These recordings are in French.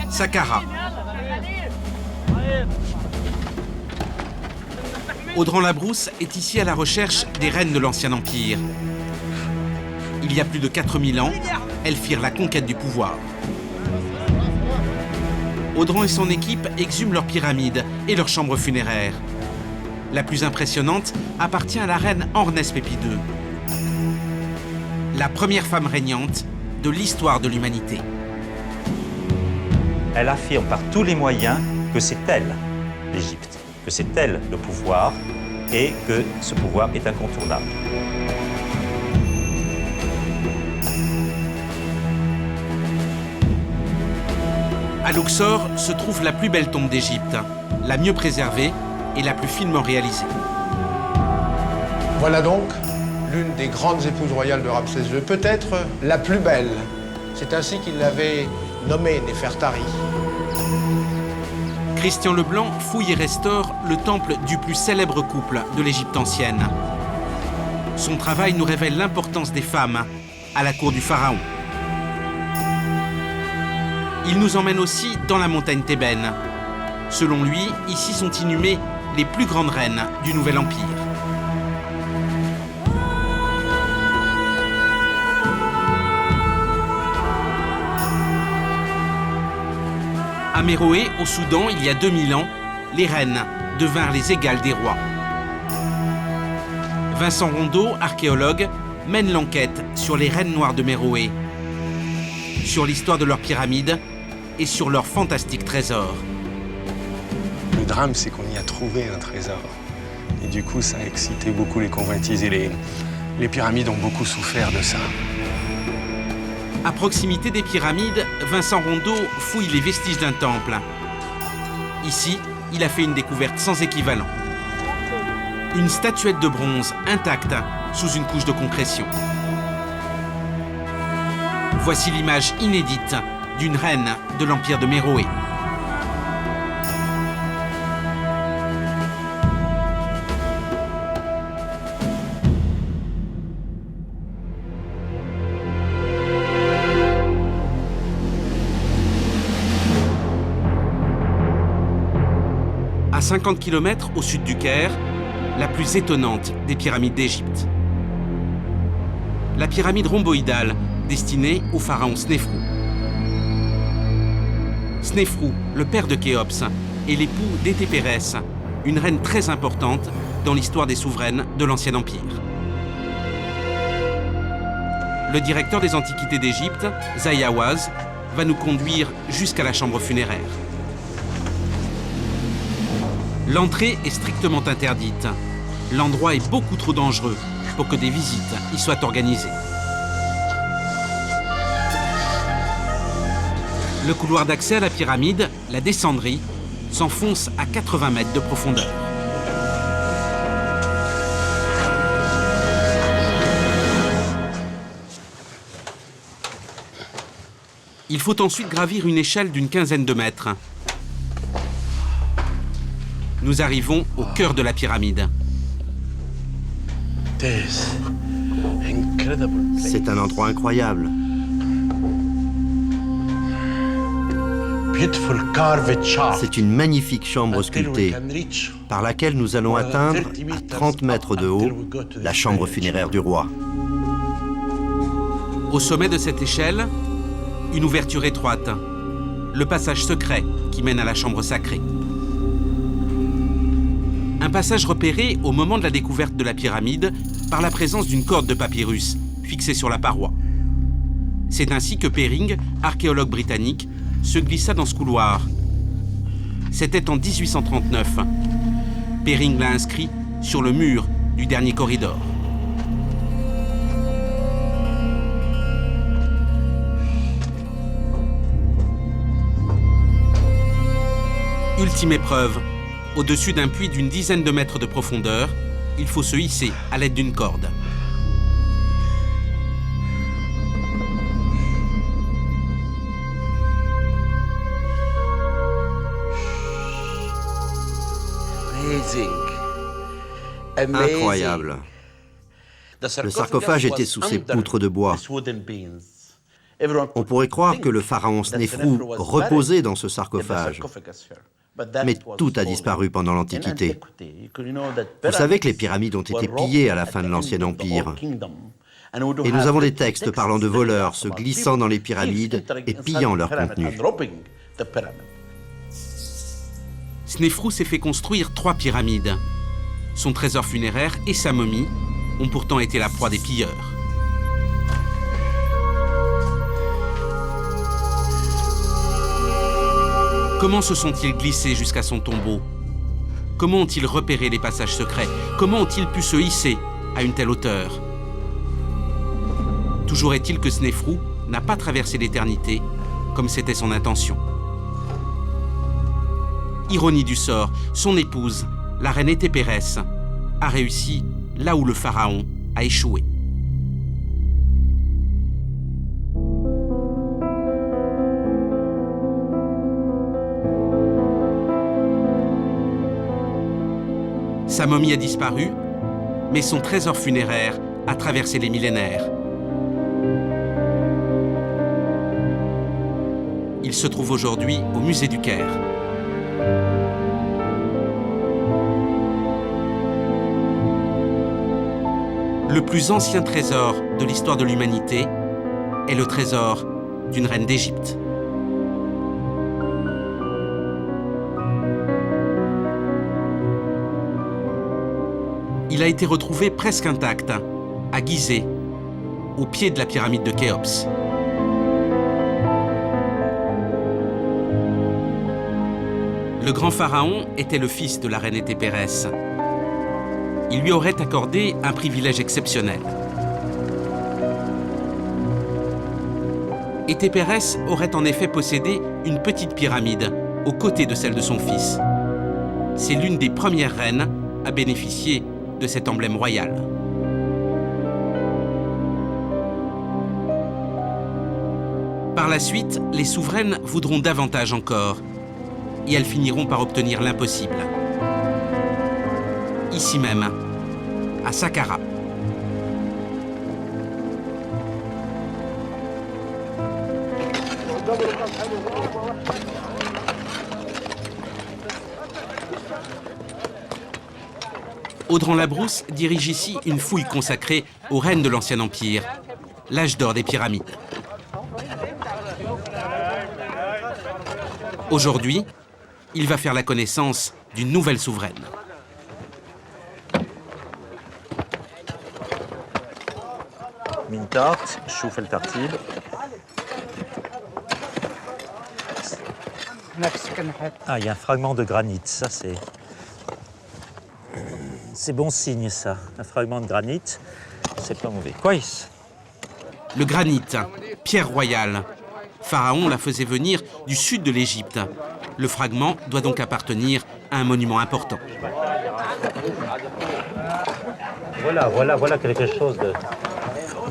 Saqqara. Audran-la-Brousse est ici à la recherche des reines de l'Ancien Empire. Il y a plus de 4000 ans, elles firent la conquête du pouvoir. Audran et son équipe exhument leurs pyramides et leurs chambres funéraires. La plus impressionnante appartient à la reine Hornès-Pépi II, la première femme régnante de l'histoire de l'humanité. Elle affirme par tous les moyens que c'est elle, l'Égypte, que c'est elle le pouvoir et que ce pouvoir est incontournable. À Luxor se trouve la plus belle tombe d'Égypte, la mieux préservée et la plus finement réalisée. Voilà donc l'une des grandes épouses royales de Ramsès II, peut-être la plus belle. C'est ainsi qu'il l'avait nommée Néfertari. Christian Leblanc fouille et restaure le temple du plus célèbre couple de l'Égypte ancienne. Son travail nous révèle l'importance des femmes à la cour du pharaon. Il nous emmène aussi dans la montagne thébaine. Selon lui, ici sont inhumées les plus grandes reines du Nouvel Empire. À Méroé, au Soudan, il y a 2000 ans, les reines devinrent les égales des rois. Vincent Rondeau, archéologue, mène l'enquête sur les reines noires de Méroé, sur l'histoire de leurs pyramides et sur leurs fantastiques trésors. Le drame, c'est qu'on y a trouvé un trésor. Et du coup, ça a excité beaucoup les convoitises et les pyramides ont beaucoup souffert de ça. À proximité des pyramides, Vincent Rondeau fouille les vestiges d'un temple. Ici, il a fait une découverte sans équivalent. Une statuette de bronze intacte sous une couche de concrétion. Voici l'image inédite d'une reine de l'Empire de Méroé. À 50 km au sud du Caire, la plus étonnante des pyramides d'Égypte. La pyramide rhomboïdale destinée au pharaon Snéfrou. Snéfrou, le père de Khéops, est l'époux d'Hétépérès, une reine très importante dans l'histoire des souveraines de l'Ancien Empire. Le directeur des Antiquités d'Égypte, Zahi Hawass, va nous conduire jusqu'à la chambre funéraire. L'entrée est strictement interdite. L'endroit est beaucoup trop dangereux pour que des visites y soient organisées. Le couloir d'accès à la pyramide, la descendrie, s'enfonce à 80 mètres de profondeur. Il faut ensuite gravir une échelle d'une quinzaine de mètres. Nous arrivons au cœur de la pyramide. C'est un endroit incroyable. C'est une magnifique chambre sculptée par laquelle nous allons atteindre à 30 mètres de haut la chambre funéraire du roi. Au sommet de cette échelle, une ouverture étroite, le passage secret qui mène à la chambre sacrée. Un passage repéré au moment de la découverte de la pyramide par la présence d'une corde de papyrus fixée sur la paroi. C'est ainsi que Perring, archéologue britannique, se glissa dans ce couloir. C'était en 1839. Perring l'a inscrit sur le mur du dernier corridor. Ultime épreuve. Au-dessus d'un puits d'une dizaine de mètres de profondeur, il faut se hisser à l'aide d'une corde. Incroyable. Le sarcophage était sous ces poutres de bois. On pourrait croire que le pharaon Snéfrou reposait dans ce sarcophage. Mais tout a disparu pendant l'Antiquité. Vous savez que les pyramides ont été pillées à la fin de l'Ancien Empire. Et nous avons des textes parlant de voleurs se glissant dans les pyramides et pillant leur contenu. Snéfrou s'est fait construire 3 pyramides. Son trésor funéraire et sa momie ont pourtant été la proie des pilleurs. Comment se sont-ils glissés jusqu'à son tombeau? Comment ont-ils repéré les passages secrets? Comment ont-ils pu se hisser à une telle hauteur? Toujours est-il que Snéfrou n'a pas traversé l'éternité comme c'était son intention. Ironie du sort, son épouse, la reine Hétépérès, a réussi là où le pharaon a échoué. Sa momie a disparu, mais son trésor funéraire a traversé les millénaires. Il se trouve aujourd'hui au musée du Caire. Le plus ancien trésor de l'histoire de l'humanité est le trésor d'une reine d'Égypte. Il a été retrouvé presque intact, à Gizeh, au pied de la pyramide de Khéops. Le grand pharaon était le fils de la reine Hétépérès. Il lui aurait accordé un privilège exceptionnel. Hétépérès aurait en effet possédé une petite pyramide aux côtés de celle de son fils. C'est l'une des premières reines à bénéficier de cet emblème royal. Par la suite, les souveraines voudront davantage encore, et elles finiront par obtenir l'impossible. Ici même, à Saqqara. Audran-Labrousse dirige ici une fouille consacrée aux reines de l'Ancien Empire, l'âge d'or des pyramides. Aujourd'hui, il va faire la connaissance d'une nouvelle souveraine. Mintart, chouf el tartib. Ah, il y a un fragment de granit, ça c'est... C'est bon signe ça, un fragment de granit, c'est pas mauvais. Quoi? Le granit, pierre royale. Pharaon la faisait venir du sud de l'Égypte. Le fragment doit donc appartenir à un monument important. Voilà quelque chose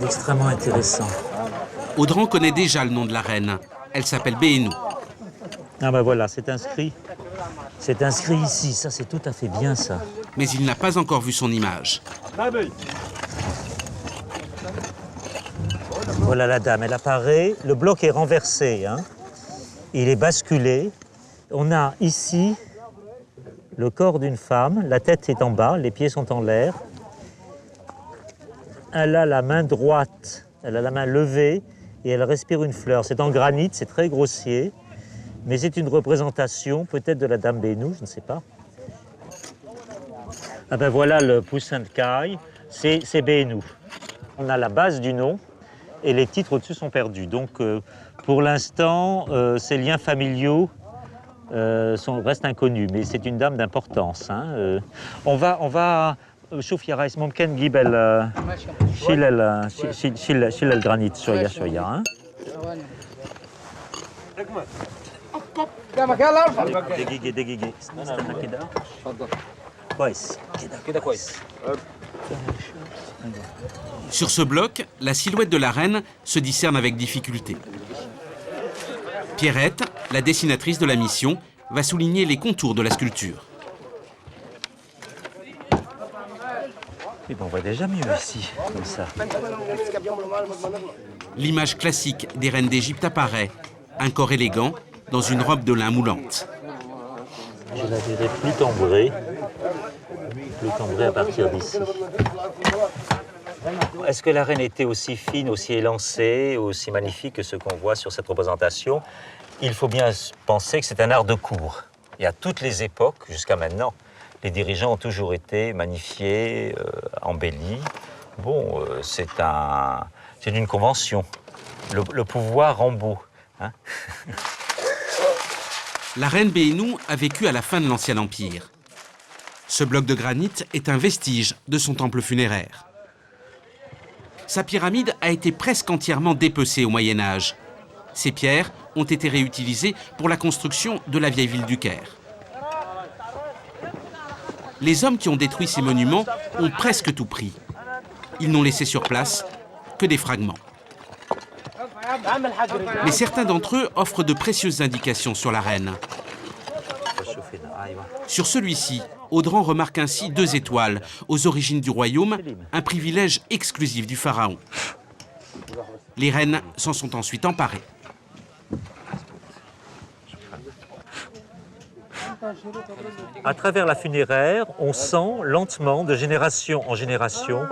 d'extrêmement intéressant. Audran connaît déjà le nom de la reine. Elle s'appelle Béhénou. Ah ben voilà, c'est inscrit. C'est inscrit ici, ça c'est tout à fait bien ça. Mais il n'a pas encore vu son image. Voilà la dame, elle apparaît, le bloc est renversé, hein. Il est basculé. On a ici le corps d'une femme, la tête est en bas, les pieds sont en l'air. Elle a la main droite, elle a la main levée et elle respire une fleur. C'est en granit, c'est très grossier, mais c'est une représentation peut-être de la dame Béhénou, je ne sais pas. Ah ben voilà le poussin de caille, c'est Béhénou. On a la base du nom et les titres au-dessus sont perdus. Donc pour l'instant, ces liens familiaux restent inconnus, mais c'est une dame d'importance. Hein. On va شوف يا ريس ممكن نجيب شيل الجرانيت شويه ها. دقيقة استنى كده. كويس كده كويس. Sur ce bloc, la silhouette de la reine se discerne avec difficulté. Pierrette, la dessinatrice de la mission, va souligner les contours de la sculpture. Et bon, on voit déjà mieux ici, comme ça. L'image classique des reines d'Égypte apparaît, un corps élégant dans une robe de lin moulante. Je la dirais plus cambrée à partir d'ici. Est-ce que la reine était aussi fine, aussi élancée, aussi magnifique que ce qu'on voit sur cette représentation? Il faut bien penser que c'est un art de cour. Et à toutes les époques, jusqu'à maintenant, les dirigeants ont toujours été magnifiés, embellis. Bon, c'est une convention. Le pouvoir rend beau. Hein. La reine Béhénou a vécu à la fin de l'Ancien Empire. Ce bloc de granit est un vestige de son temple funéraire. Sa pyramide a été presque entièrement dépecée au Moyen-Âge. Ces pierres ont été réutilisées pour la construction de la vieille ville du Caire. Les hommes qui ont détruit ces monuments ont presque tout pris. Ils n'ont laissé sur place que des fragments. Mais certains d'entre eux offrent de précieuses indications sur la reine. Sur celui-ci, Audran remarque ainsi 2 étoiles, aux origines du royaume, un privilège exclusif du pharaon. Les reines s'en sont ensuite emparées. À travers la funéraire, on sent lentement, de génération en génération,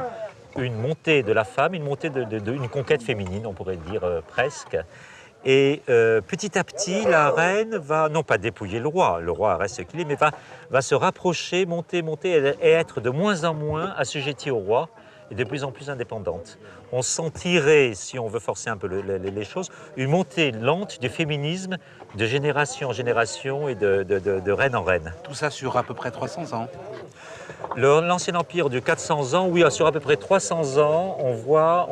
une montée de la femme, une montée une conquête féminine, on pourrait dire presque. Et petit à petit, la reine va, non pas dépouiller le roi reste ce qu'il est, mais va se rapprocher, monter et être de moins en moins assujettie au roi et de plus en plus indépendante. On sentirait, si on veut forcer un peu les choses, une montée lente du féminisme de génération en génération et de reine en reine. Tout ça sur à peu près 300 ans. L'Ancien Empire de 400 ans, oui, sur à peu près 300 ans, on voit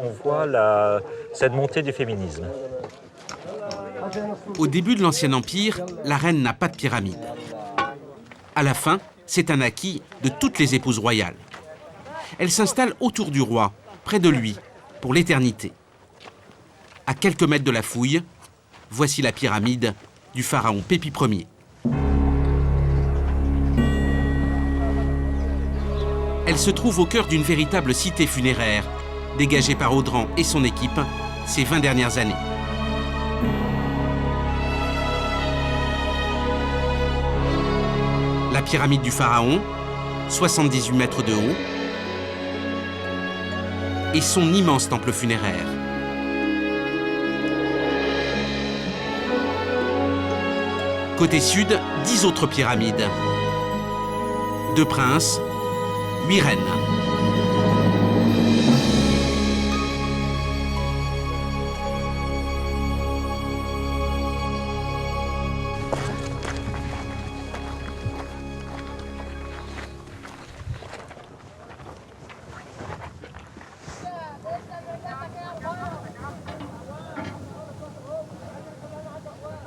cette montée du féminisme. Au début de l'Ancien Empire, la reine n'a pas de pyramide. À la fin, c'est un acquis de toutes les épouses royales. Elle s'installe autour du roi, près de lui, pour l'éternité. À quelques mètres de la fouille, voici la pyramide du pharaon Pépi Ier. Elle se trouve au cœur d'une véritable cité funéraire, dégagée par Audran et son équipe ces 20 dernières années. La pyramide du pharaon, 78 mètres de haut, et son immense temple funéraire. Côté sud, 10 autres pyramides. 2 princes, 8 reines.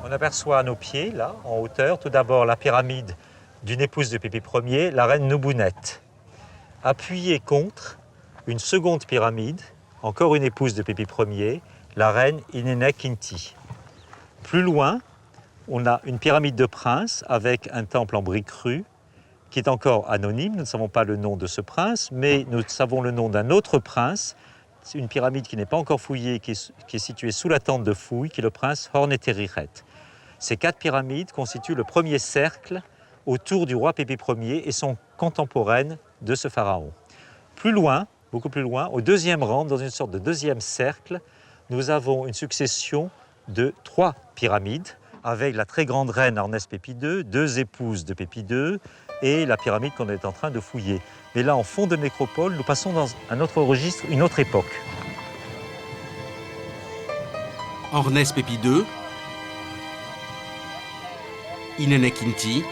On aperçoit à nos pieds, là, en hauteur, tout d'abord la pyramide d'une épouse de Pépi Ier, la reine Noubounet. Appuyée contre une seconde pyramide, encore une épouse de Pépi Ier, la reine Inénékinti. Plus loin, on a une pyramide de prince avec un temple en briques crues, qui est encore anonyme. Nous ne savons pas le nom de ce prince, mais nous savons le nom d'un autre prince. C'est une pyramide qui n'est pas encore fouillée, qui est située sous la tente de fouille, qui est le prince Horneteriret. Ces 4 pyramides constituent le premier cercle autour du roi Pépi Ier et sont contemporaines de ce pharaon. Plus loin, beaucoup plus loin, au 2e rang, dans une sorte de 2e cercle, nous avons une succession de 3 pyramides, avec la très grande reine Arnès Pépi II, 2 épouses de Pépi II, et la pyramide qu'on est en train de fouiller. Mais là, en fond de nécropole, nous passons dans un autre registre, une autre époque. Arnès Pépi II, Inénékinti,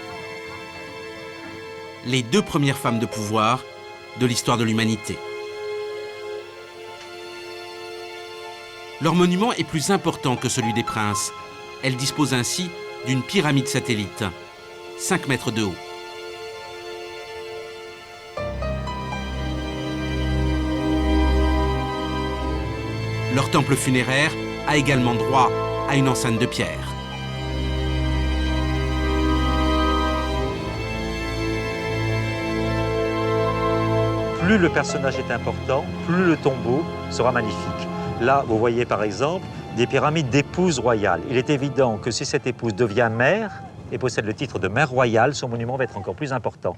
les 2 premières femmes de pouvoir de l'histoire de l'humanité. Leur monument est plus important que celui des princes. Elle dispose ainsi d'une pyramide satellite, 5 mètres de haut. Leur temple funéraire a également droit à une enceinte de pierre. Plus le personnage est important, plus le tombeau sera magnifique. Là, vous voyez par exemple des pyramides d'épouses royales. Il est évident que si cette épouse devient mère et possède le titre de mère royale, son monument va être encore plus important.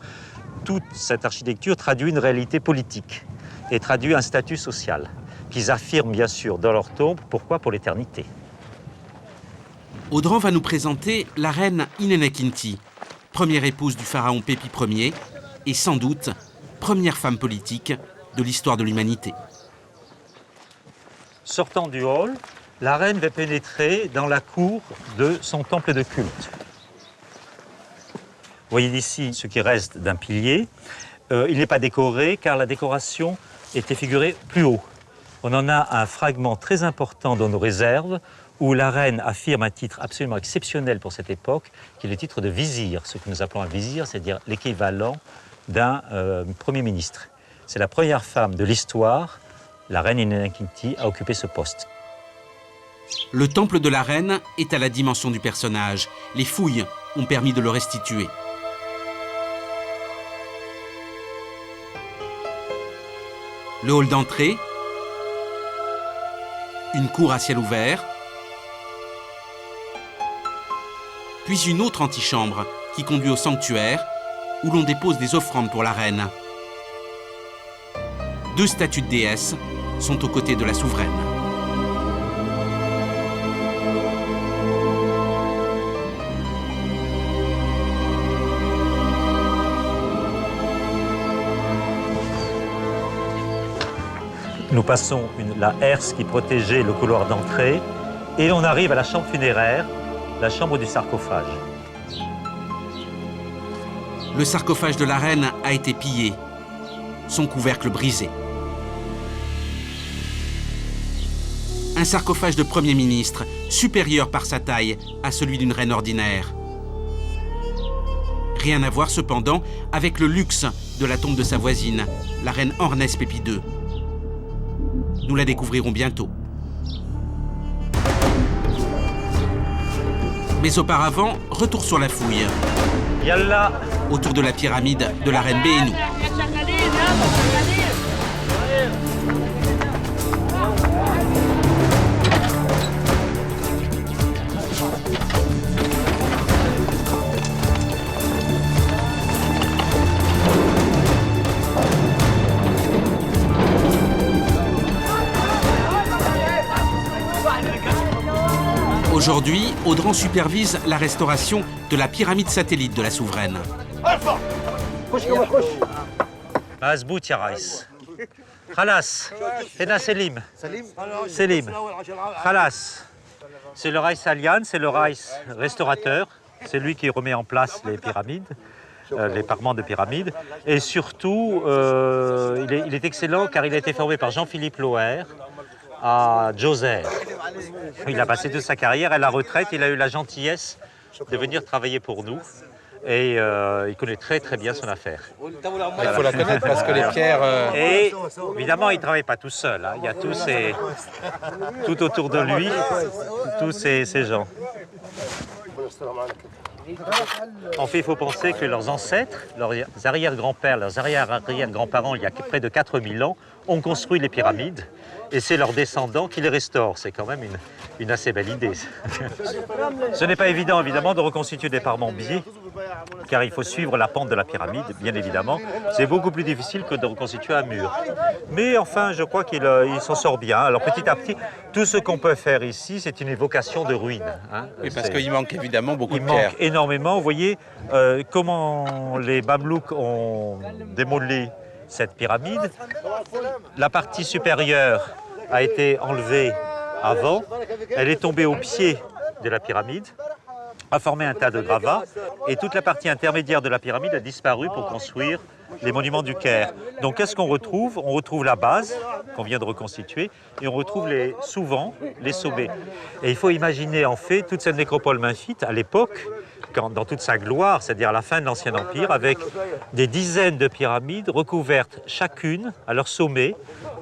Toute cette architecture traduit une réalité politique et traduit un statut social qu'ils affirment bien sûr dans leur tombe. Pourquoi? Pour l'éternité. Audran va nous présenter la reine Inenekinti, première épouse du pharaon Pépi Ier et sans doute première femme politique de l'histoire de l'humanité. Sortant du hall, la reine va pénétrer dans la cour de son temple de culte. Vous voyez ici ce qui reste d'un pilier. Il n'est pas décoré car la décoration était figurée plus haut. On en a un fragment très important dans nos réserves où la reine affirme un titre absolument exceptionnel pour cette époque, qui est le titre de vizir. Ce que nous appelons un vizir, c'est-à-dire l'équivalent d'un Premier ministre. C'est la première femme de l'histoire, la reine Inenekinti, à occuper ce poste. Le temple de la reine est à la dimension du personnage. Les fouilles ont permis de le restituer. Le hall d'entrée, une cour à ciel ouvert, puis une autre antichambre qui conduit au sanctuaire où l'on dépose des offrandes pour la reine. 2 statues de déesses sont aux côtés de la souveraine. Nous passons la herse qui protégeait le couloir d'entrée et on arrive à la chambre funéraire, la chambre du sarcophage. Le sarcophage de la reine a été pillé, son couvercle brisé. Un sarcophage de Premier ministre, supérieur par sa taille à celui d'une reine ordinaire. Rien à voir cependant avec le luxe de la tombe de sa voisine, la reine Ornès Pépi II. Nous la découvrirons bientôt. Mais auparavant, retour sur la fouille. Yallah. Autour de la pyramide de la reine Béhénou. Aujourd'hui, Audran supervise la restauration de la pyramide satellite de la souveraine. Azbout ya Raïs. Khalas. Hena Selim. Selim. Khalas. C'est le Raïs Alian, c'est le Raïs restaurateur. C'est lui qui remet en place les pyramides, les parements de pyramides. Et surtout, il est excellent car il a été formé par Jean-Philippe Loher à Djoser. Il a passé toute sa carrière à la retraite. Il a eu la gentillesse de venir travailler pour nous. Et il connaît très très bien son affaire. Il faut la connaître parce que les pierres... Et évidemment, il ne travaille pas tout seul. Hein. Il y a tout autour de lui, tous ces gens. En fait, il faut penser que leurs ancêtres, leurs arrière-grands-pères, leurs arrière-arrière-grands-parents, il y a près de 4000 ans, ont construit les pyramides. Et c'est leurs descendants qui les restaurent. C'est quand même une assez belle idée. Ce n'est pas évident, évidemment, de reconstituer des parements biais, car il faut suivre la pente de la pyramide, bien évidemment. C'est beaucoup plus difficile que de reconstituer un mur. Mais enfin, je crois qu'il s'en sort bien. Alors petit à petit, tout ce qu'on peut faire ici, c'est une évocation de ruines. Hein. Oui, parce qu'il manque évidemment beaucoup de pierres. pierres. Il manque énormément. Vous voyez comment les Mamelouks ont démoli cette pyramide. La partie supérieure a été enlevée avant. Elle est tombée au pied de la pyramide, a formé un tas de gravats, et toute la partie intermédiaire de la pyramide a disparu pour construire les monuments du Caire. Donc qu'est-ce qu'on retrouve? On retrouve la base qu'on vient de reconstituer et on retrouve souvent les sommets. Et il faut imaginer en fait toute cette nécropole memphite à l'époque, dans toute sa gloire, c'est-à-dire à la fin de l'Ancien Empire, avec des dizaines de pyramides recouvertes chacune à leur sommet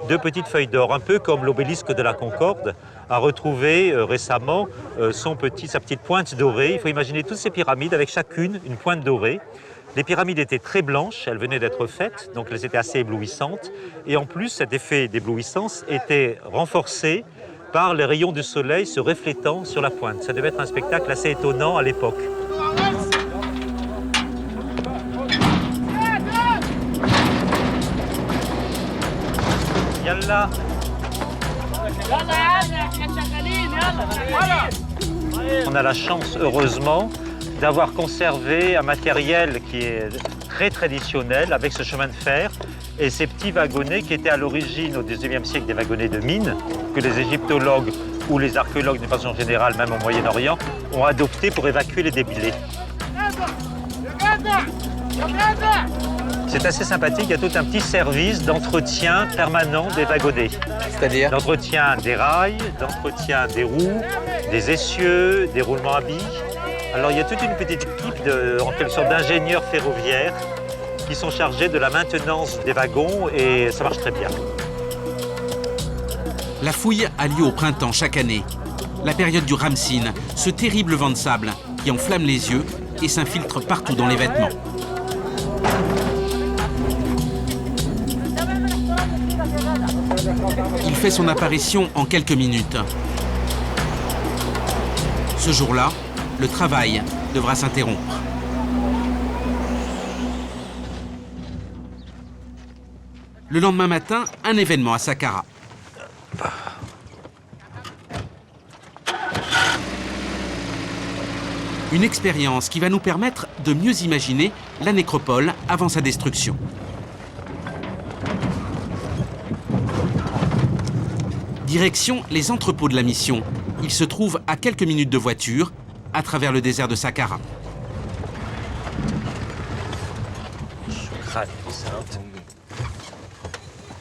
de petites feuilles d'or, un peu comme l'obélisque de la Concorde a retrouvé récemment sa petite pointe dorée. Il faut imaginer toutes ces pyramides avec chacune une pointe dorée. Les pyramides étaient très blanches, elles venaient d'être faites, donc elles étaient assez éblouissantes. Et en plus, cet effet d'éblouissance était renforcé par les rayons du soleil se reflétant sur la pointe. Ça devait être un spectacle assez étonnant à l'époque. Yalla. On a la chance, heureusement, d'avoir conservé un matériel qui est très traditionnel avec ce chemin de fer et ces petits wagonnets qui étaient à l'origine au XIXe siècle des wagonnets de mine que les égyptologues ou les archéologues de façon générale, même au Moyen-Orient, ont adopté pour évacuer les déblais. C'est assez sympathique, il y a tout un petit service d'entretien permanent des wagonnets. C'est-à-dire? D'entretien des rails, d'entretien des roues, des essieux, des roulements à billes. Alors il y a toute une petite équipe en quelque sorte d'ingénieurs ferroviaires qui sont chargés de la maintenance des wagons et ça marche très bien. La fouille a lieu au printemps chaque année. La période du Ramsin, ce terrible vent de sable qui enflamme les yeux et s'infiltre partout dans les vêtements. Il fait son apparition en quelques minutes. Ce jour-là, le travail devra s'interrompre. Le lendemain matin, un événement à Saqqara. Une expérience qui va nous permettre de mieux imaginer la nécropole avant sa destruction. Direction les entrepôts de la mission. Ils se trouvent à quelques minutes de voiture, à travers le désert de Saqqara.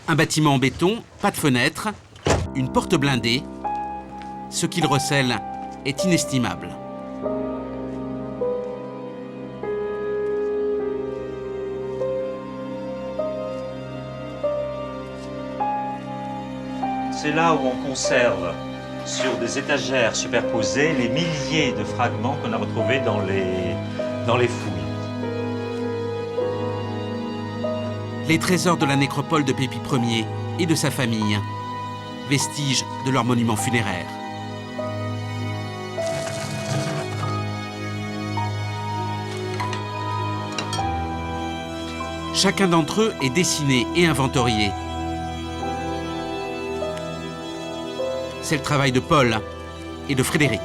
Un bâtiment en béton, pas de fenêtre, une porte blindée. Ce qu'il recèle est inestimable. C'est là où on conserve sur des étagères superposées les milliers de fragments qu'on a retrouvés dans les fouilles. Les trésors de la nécropole de Pépi Ier et de sa famille, vestiges de leur monument funéraire. Chacun d'entre eux est dessiné et inventorié. C'est le travail de Paul et de Frédéric.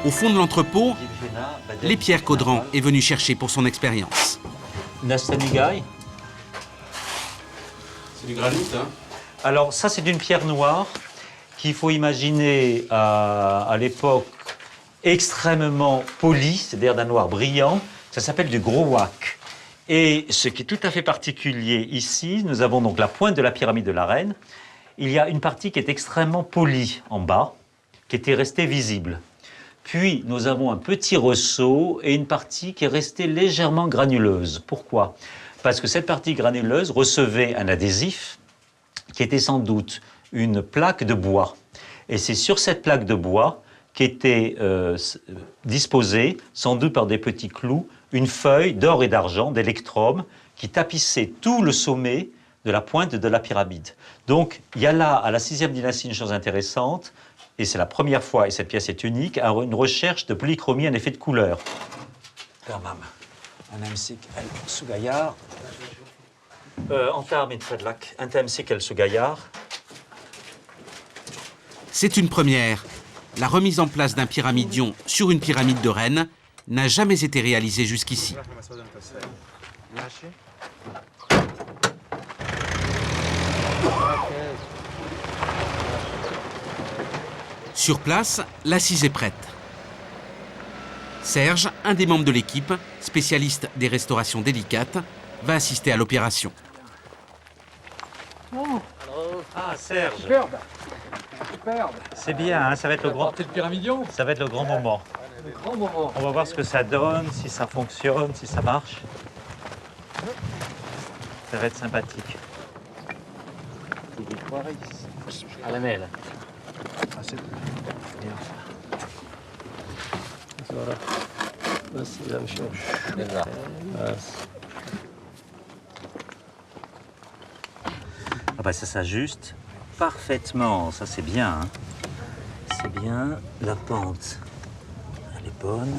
Au fond de l'entrepôt, les pierres qu'Audran est venu chercher pour son expérience. Nastanigai. C'est du granit, hein? Alors ça, c'est d'une pierre noire qu'il faut imaginer à l'époque extrêmement polie, c'est-à-dire d'un noir brillant. Ça s'appelle du gros wak. Et ce qui est tout à fait particulier ici, nous avons donc la pointe de la pyramide de la Reine. Il y a une partie qui est extrêmement polie en bas, qui était restée visible. Puis nous avons un petit ressaut et une partie qui est restée légèrement granuleuse. Pourquoi? Parce que cette partie granuleuse recevait un adhésif qui était sans doute une plaque de bois. Et c'est sur cette plaque de bois qu'était disposée, sans doute par des petits clous, une feuille d'or et d'argent, d'électrum, qui tapissait tout le sommet de la pointe de la pyramide. Donc, il y a là, à la 6e dynastie, une chose intéressante, et c'est la première fois, et cette pièce est unique, une recherche de polychromie, un effet de couleur. C'est une première. La remise en place d'un pyramidion sur une pyramide de Rennes n'a jamais été réalisée jusqu'ici. Sur place, l'assise est prête. Serge, un des membres de l'équipe, spécialiste des restaurations délicates, va assister à l'opération. Ah, Serge. Superbe. Superbe. C'est bien, hein, ça va être le grand... C'est le pyramidion. Ça va être le grand moment. Le grand moment. On va voir ce que ça donne, si ça fonctionne, si ça marche. Ça va être sympathique. À la mêle. c'est bon. Ah bah ça s'ajuste parfaitement, ça c'est bien. Hein. C'est bien, la pente, elle est bonne.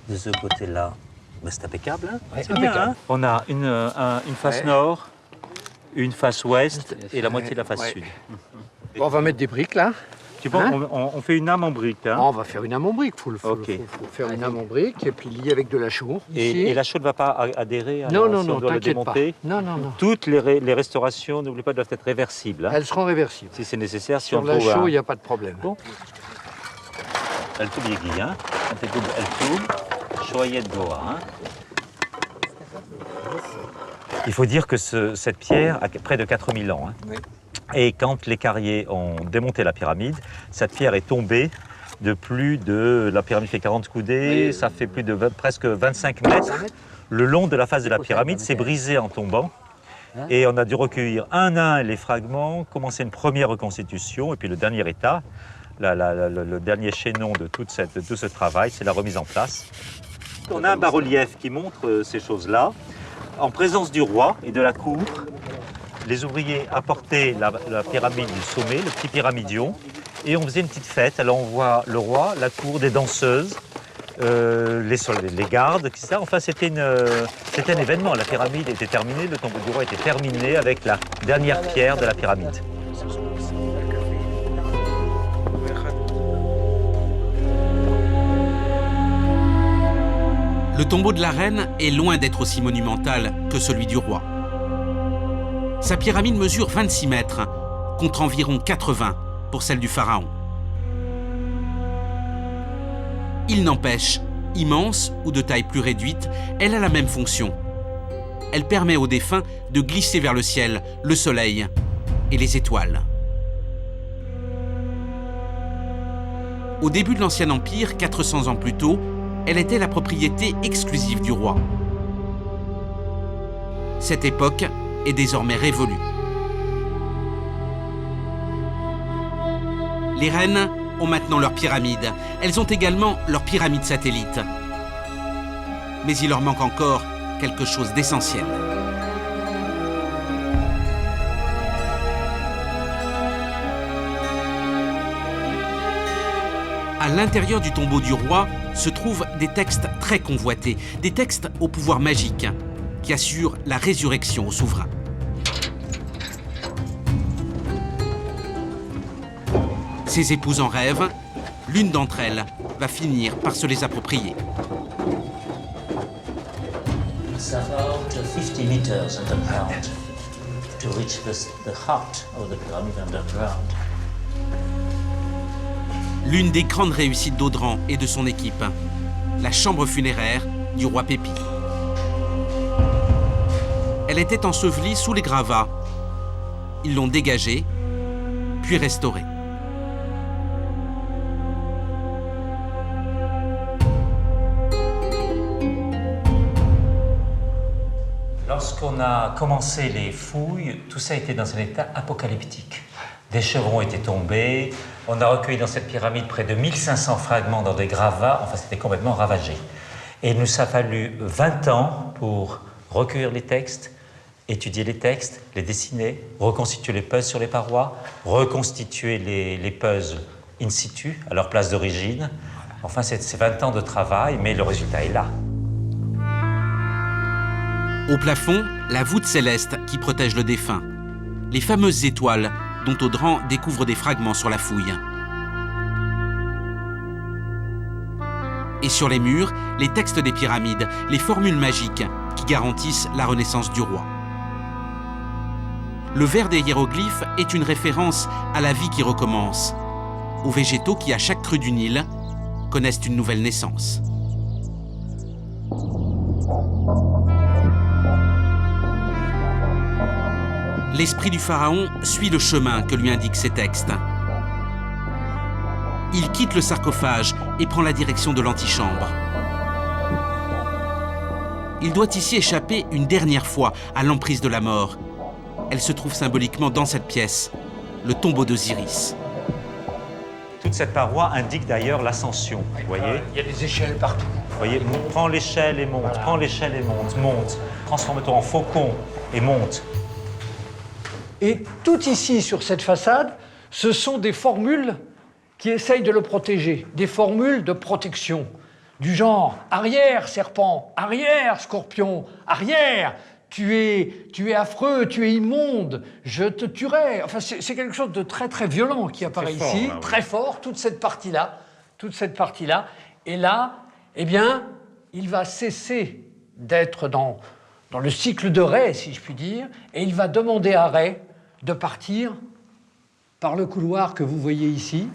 De ce côté-là, bah c'est impeccable. Hein. Ouais, c'est bien. Hein. On a une face nord, une face ouest et la moitié de la face sud. Bon, on va mettre des briques là. Tu penses on fait une âme en brique hein? On va faire une âme en brique. Faut faire une âme en brique et puis lier avec de la chaux. Et la chaux ne va pas adhérer à non, si non, on doit le t'inquiète pas. démonter. Non, non, non. Toutes les restaurations, n'oubliez pas, doivent être réversibles. Hein? Elles seront réversibles. Si c'est nécessaire, si Sur on la trouve chaux, il n'y a pas de problème. Bon. Elle tourne l'aiguille, hein? Quand elle tourne, choyette bois, hein? Il faut dire que cette pierre a près de 4000 ans. Hein? Oui. Et quand les carriers ont démonté la pyramide, cette pierre est tombée de plus de... La pyramide fait 40 coudées, oui. Ça fait plus de presque 25 mètres. Le long de la face de la pyramide s'est brisé en tombant. Et on a dû recueillir un à un les fragments, commencer une première reconstitution. Et puis le dernier état, le dernier chaînon de tout ce travail, c'est la remise en place. On a un bas-relief qui montre ces choses-là. En présence du roi et de la cour, les ouvriers apportaient la pyramide du sommet, le petit pyramidion, et on faisait une petite fête. Alors on voit le roi, la cour, des danseuses, les gardes, etc. Enfin, c'était un événement. La pyramide était terminée, le tombeau du roi était terminé avec la dernière pierre de la pyramide. Le tombeau de la reine est loin d'être aussi monumental que celui du roi. Sa pyramide mesure 26 mètres, contre environ 80 pour celle du pharaon. Il n'empêche, immense ou de taille plus réduite, elle a la même fonction. Elle permet aux défunts de glisser vers le ciel, le soleil et les étoiles. Au début de l'Ancien Empire, 400 ans plus tôt, elle était la propriété exclusive du roi. Cette époque est désormais révolue. Les reines ont maintenant leur pyramide. Elles ont également leur pyramide satellite. Mais il leur manque encore quelque chose d'essentiel. À l'intérieur du tombeau du roi se trouvent des textes très convoités, des textes au pouvoir magique qui assurent la résurrection au souverain. Ses épouses en rêvent, l'une d'entre elles va finir par se les approprier. It's about 50 meters underground to reach the heart of the pyramid underground. L'une des grandes réussites d'Audran et de son équipe, la chambre funéraire du roi Pépi. Elle était ensevelie sous les gravats. Ils l'ont dégagée, puis restaurée. Lorsqu'on a commencé les fouilles, tout ça était dans un état apocalyptique. Des chevrons étaient tombés, on a recueilli dans cette pyramide près de 1500 fragments dans des gravats, enfin c'était complètement ravagé. Et il nous a fallu 20 ans pour recueillir les textes, étudier les textes, les dessiner, reconstituer les puzzles sur les parois, reconstituer les puzzles in situ, à leur place d'origine. Enfin, c'est 20 ans de travail, mais le résultat est là. Au plafond, la voûte céleste qui protège le défunt. Les fameuses étoiles dont Audran découvre des fragments sur la fouille. Et sur les murs, les textes des pyramides, les formules magiques qui garantissent la renaissance du roi. Le vers des hiéroglyphes est une référence à la vie qui recommence, aux végétaux qui, à chaque crue du Nil, connaissent une nouvelle naissance. L'esprit du pharaon suit le chemin que lui indiquent ces textes. Il quitte le sarcophage et prend la direction de l'antichambre. Il doit ici échapper une dernière fois à l'emprise de la mort. Elle se trouve symboliquement dans cette pièce, le tombeau d'Osiris. Toute cette paroi indique d'ailleurs l'ascension, vous voyez. Il y a des échelles partout. Vous voyez, prends l'échelle et monte, prends l'échelle et monte, monte. Transforme-toi en faucon et monte. Et tout ici, sur cette façade, ce sont des formules qui essayent de le protéger, des formules de protection, du genre « arrière, serpent »,« arrière, scorpion »,« arrière, tu es affreux, tu es immonde, je te tuerai ». Enfin, c'est quelque chose de très, très violent qui apparaît ici, là, oui. très fort, toute cette partie-là. Et là, eh bien, il va cesser d'être dans le cycle de Rê, si je puis dire, et il va demander à Rê de partir par le couloir que vous voyez ici,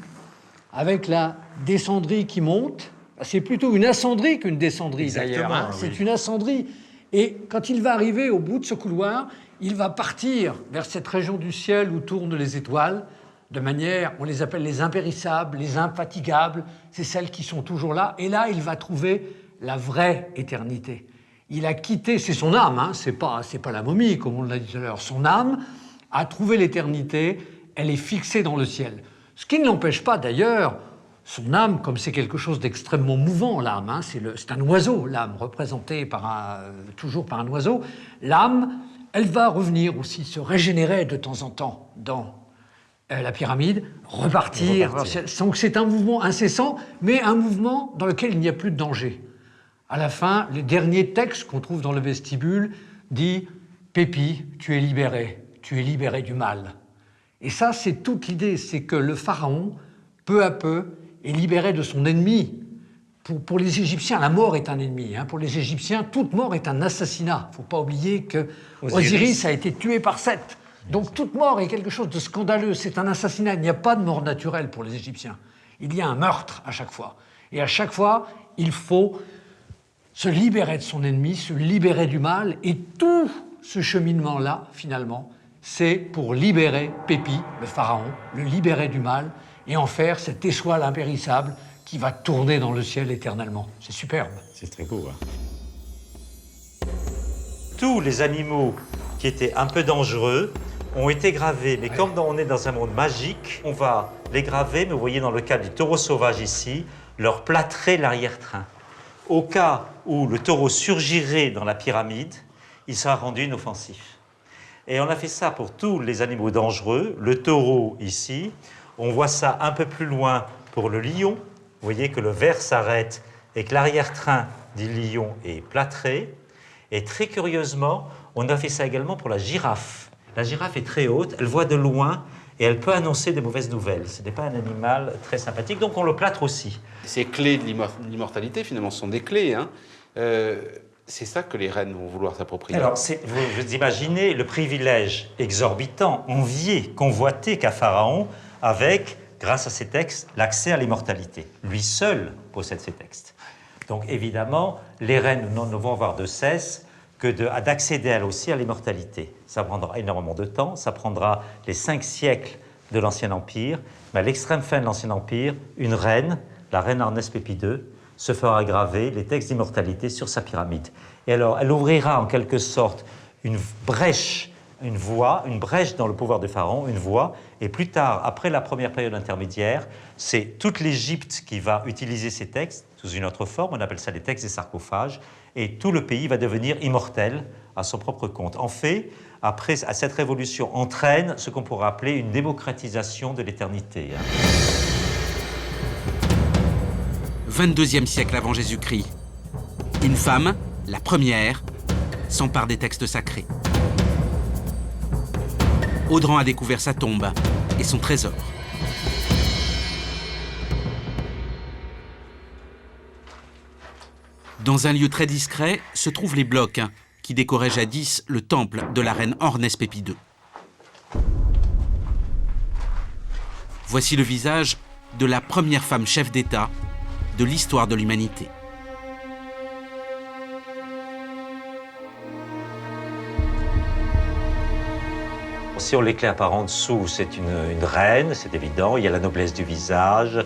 avec la descendrie qui monte. C'est plutôt une ascendrie qu'une descendrie, d'ailleurs. Hein. Oui. C'est une ascendrie. Et quand il va arriver au bout de ce couloir, il va partir vers cette région du ciel où tournent les étoiles, de manière, on les appelle les impérissables, les infatigables, c'est celles qui sont toujours là. Et là, il va trouver la vraie éternité. Il a quitté, c'est son âme, hein, c'est pas la momie, comme on l'a dit tout à l'heure. Son âme a trouvé l'éternité, elle est fixée dans le ciel. Ce qui ne l'empêche pas, d'ailleurs, son âme, comme c'est quelque chose d'extrêmement mouvant, l'âme, hein, c'est un oiseau, l'âme, représentée toujours par un oiseau, l'âme, elle va revenir aussi, se régénérer de temps en temps dans la pyramide, repartir. Donc c'est un mouvement incessant, mais un mouvement dans lequel il n'y a plus de danger. À la fin, le dernier texte qu'on trouve dans le vestibule dit « Pépi, tu es libéré du mal ». Et ça, c'est toute l'idée, c'est que le pharaon, peu à peu, est libéré de son ennemi. Pour les Égyptiens, la mort est un ennemi. Hein. Pour les Égyptiens, toute mort est un assassinat. Il ne faut pas oublier que Osiris a été tué par Seth. Donc toute mort est quelque chose de scandaleux, c'est un assassinat. Il n'y a pas de mort naturelle pour les Égyptiens. Il y a un meurtre à chaque fois. Et à chaque fois, il faut se libérer de son ennemi, se libérer du mal. Et tout ce cheminement-là, finalement, c'est pour libérer Pépi, le pharaon, le libérer du mal et en faire cette étoile impérissable qui va tourner dans le ciel éternellement. C'est superbe. C'est très beau. Hein. Tous les animaux qui étaient un peu dangereux ont été gravés. Mais comme on est dans un monde magique, on va les graver, mais vous voyez dans le cas du taureau sauvage ici, leur plâtrer l'arrière-train. Au cas où le taureau surgirait dans la pyramide, il sera rendu inoffensif. Et on a fait ça pour tous les animaux dangereux. Le taureau ici, on voit ça un peu plus loin pour le lion. Vous voyez que le ver s'arrête et que l'arrière-train du lion est plâtré. Et très curieusement, on a fait ça également pour la girafe. La girafe est très haute, elle voit de loin et elle peut annoncer des mauvaises nouvelles. Ce n'est pas un animal très sympathique, donc on le plâtre aussi. Ces clés de l'immortalité, finalement, sont des clés. Hein. C'est ça que les reines vont vouloir s'approprier. Alors, vous imaginez le privilège exorbitant, envié, convoité qu'a Pharaon avec, grâce à ces textes, l'accès à l'immortalité. Lui seul possède ces textes. Donc, évidemment, les reines ne vont avoir de cesse que d'accéder elles aussi à l'immortalité. Ça prendra énormément de temps, ça prendra les 5 siècles de l'Ancien Empire, mais à l'extrême fin de l'Ancien Empire, une reine, la reine Arnès Pépi II, se fera graver les textes d'immortalité sur sa pyramide. Et alors, elle ouvrira en quelque sorte une brèche dans le pouvoir de Pharaon, une voie, et plus tard, après la première période intermédiaire, c'est toute l'Égypte qui va utiliser ces textes sous une autre forme, on appelle ça les textes des sarcophages, et tout le pays va devenir immortel à son propre compte. En fait, après, cette révolution entraîne ce qu'on pourrait appeler une démocratisation de l'éternité. 22e siècle avant Jésus-Christ. Une femme, la première, s'empare des textes sacrés. Audran a découvert sa tombe et son trésor. Dans un lieu très discret se trouvent les blocs qui décoraient jadis le temple de la reine Hornès Pépi II. Voici le visage de la première femme chef d'État de l'histoire de l'humanité. Si on l'éclaire par en dessous, c'est une reine, c'est évident. Il y a la noblesse du visage,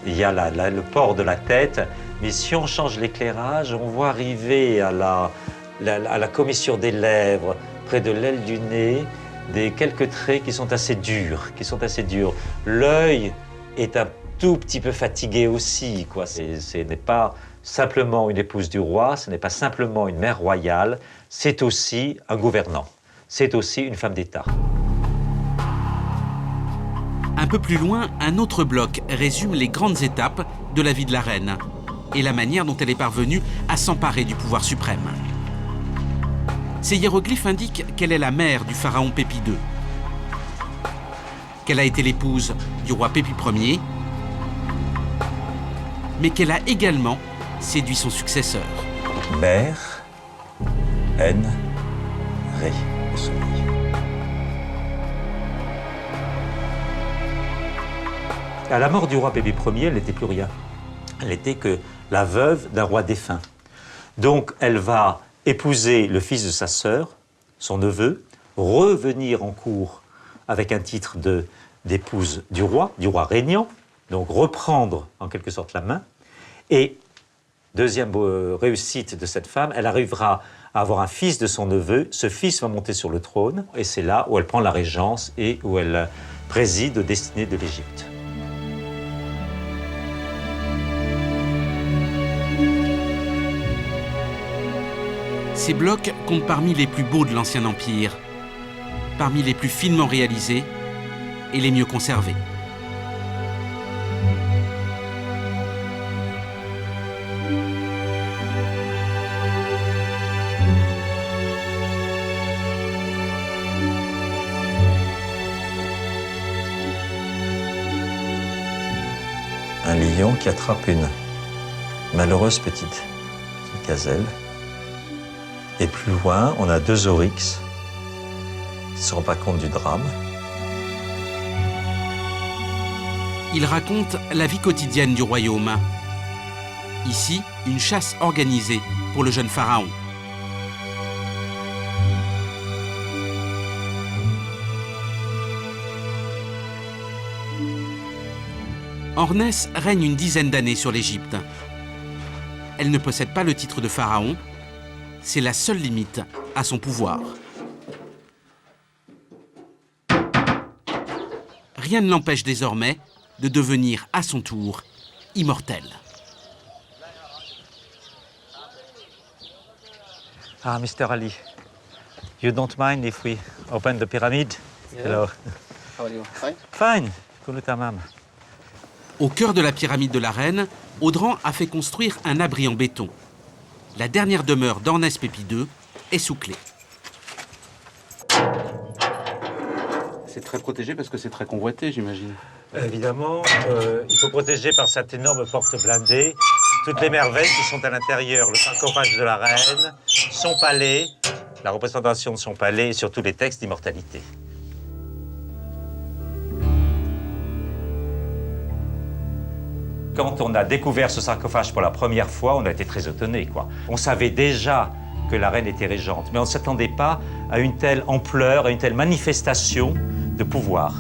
il y a le port de la tête. Mais si on change l'éclairage, on voit arriver à la commissure des lèvres, près de l'aile du nez, quelques traits qui sont assez durs. L'œil est tout petit peu fatiguée aussi, quoi. Ce n'est pas simplement une épouse du roi, ce n'est pas simplement une mère royale, c'est aussi un gouvernant, c'est aussi une femme d'État. Un peu plus loin, un autre bloc résume les grandes étapes de la vie de la reine et la manière dont elle est parvenue à s'emparer du pouvoir suprême. Ces hiéroglyphes indiquent qu'elle est la mère du pharaon Pépi II, qu'elle a été l'épouse du roi Pépi Ier, mais qu'elle a également séduit son successeur. Mère, N, Ré, le soleil. À la mort du roi Pépi Ier, elle n'était plus rien. Elle n'était que la veuve d'un roi défunt. Donc elle va épouser le fils de sa sœur, son neveu, revenir en cour avec un titre d'épouse du roi régnant, donc reprendre en quelque sorte la main. Et deuxième réussite de cette femme, elle arrivera à avoir un fils de son neveu. Ce fils va monter sur le trône et c'est là où elle prend la régence et où elle préside aux destinées de l'Égypte. Ces blocs comptent parmi les plus beaux de l'Ancien Empire, parmi les plus finement réalisés et les mieux conservés. Un lion qui attrape une malheureuse petite gazelle. Et plus loin, on a deux oryx qui ne se rendent pas compte du drame. Il raconte la vie quotidienne du royaume. Ici, une chasse organisée pour le jeune pharaon. Hornès règne une dizaine d'années sur l'Égypte. Elle ne possède pas le titre de pharaon. C'est la seule limite à son pouvoir. Rien ne l'empêche désormais de devenir à son tour immortel. Ah, Mr. Ali, you don't mind if we open the pyramid? Yeah. Hello. How are you? Fine? Fine. Kulu tamam. Au cœur de la pyramide de la reine, Audran a fait construire un abri en béton. La dernière demeure d'Hornès Pépi II est sous clé. C'est très protégé parce que c'est très convoité, j'imagine. Évidemment, il faut protéger par cette énorme porte blindée toutes les merveilles qui sont à l'intérieur. Le sarcophage de la reine, son palais, la représentation de son palais et surtout les textes d'immortalité. Quand on a découvert ce sarcophage pour la première fois, on a été très étonnés, quoi. On savait déjà que la reine était régente, mais on ne s'attendait pas à une telle ampleur, à une telle manifestation de pouvoir.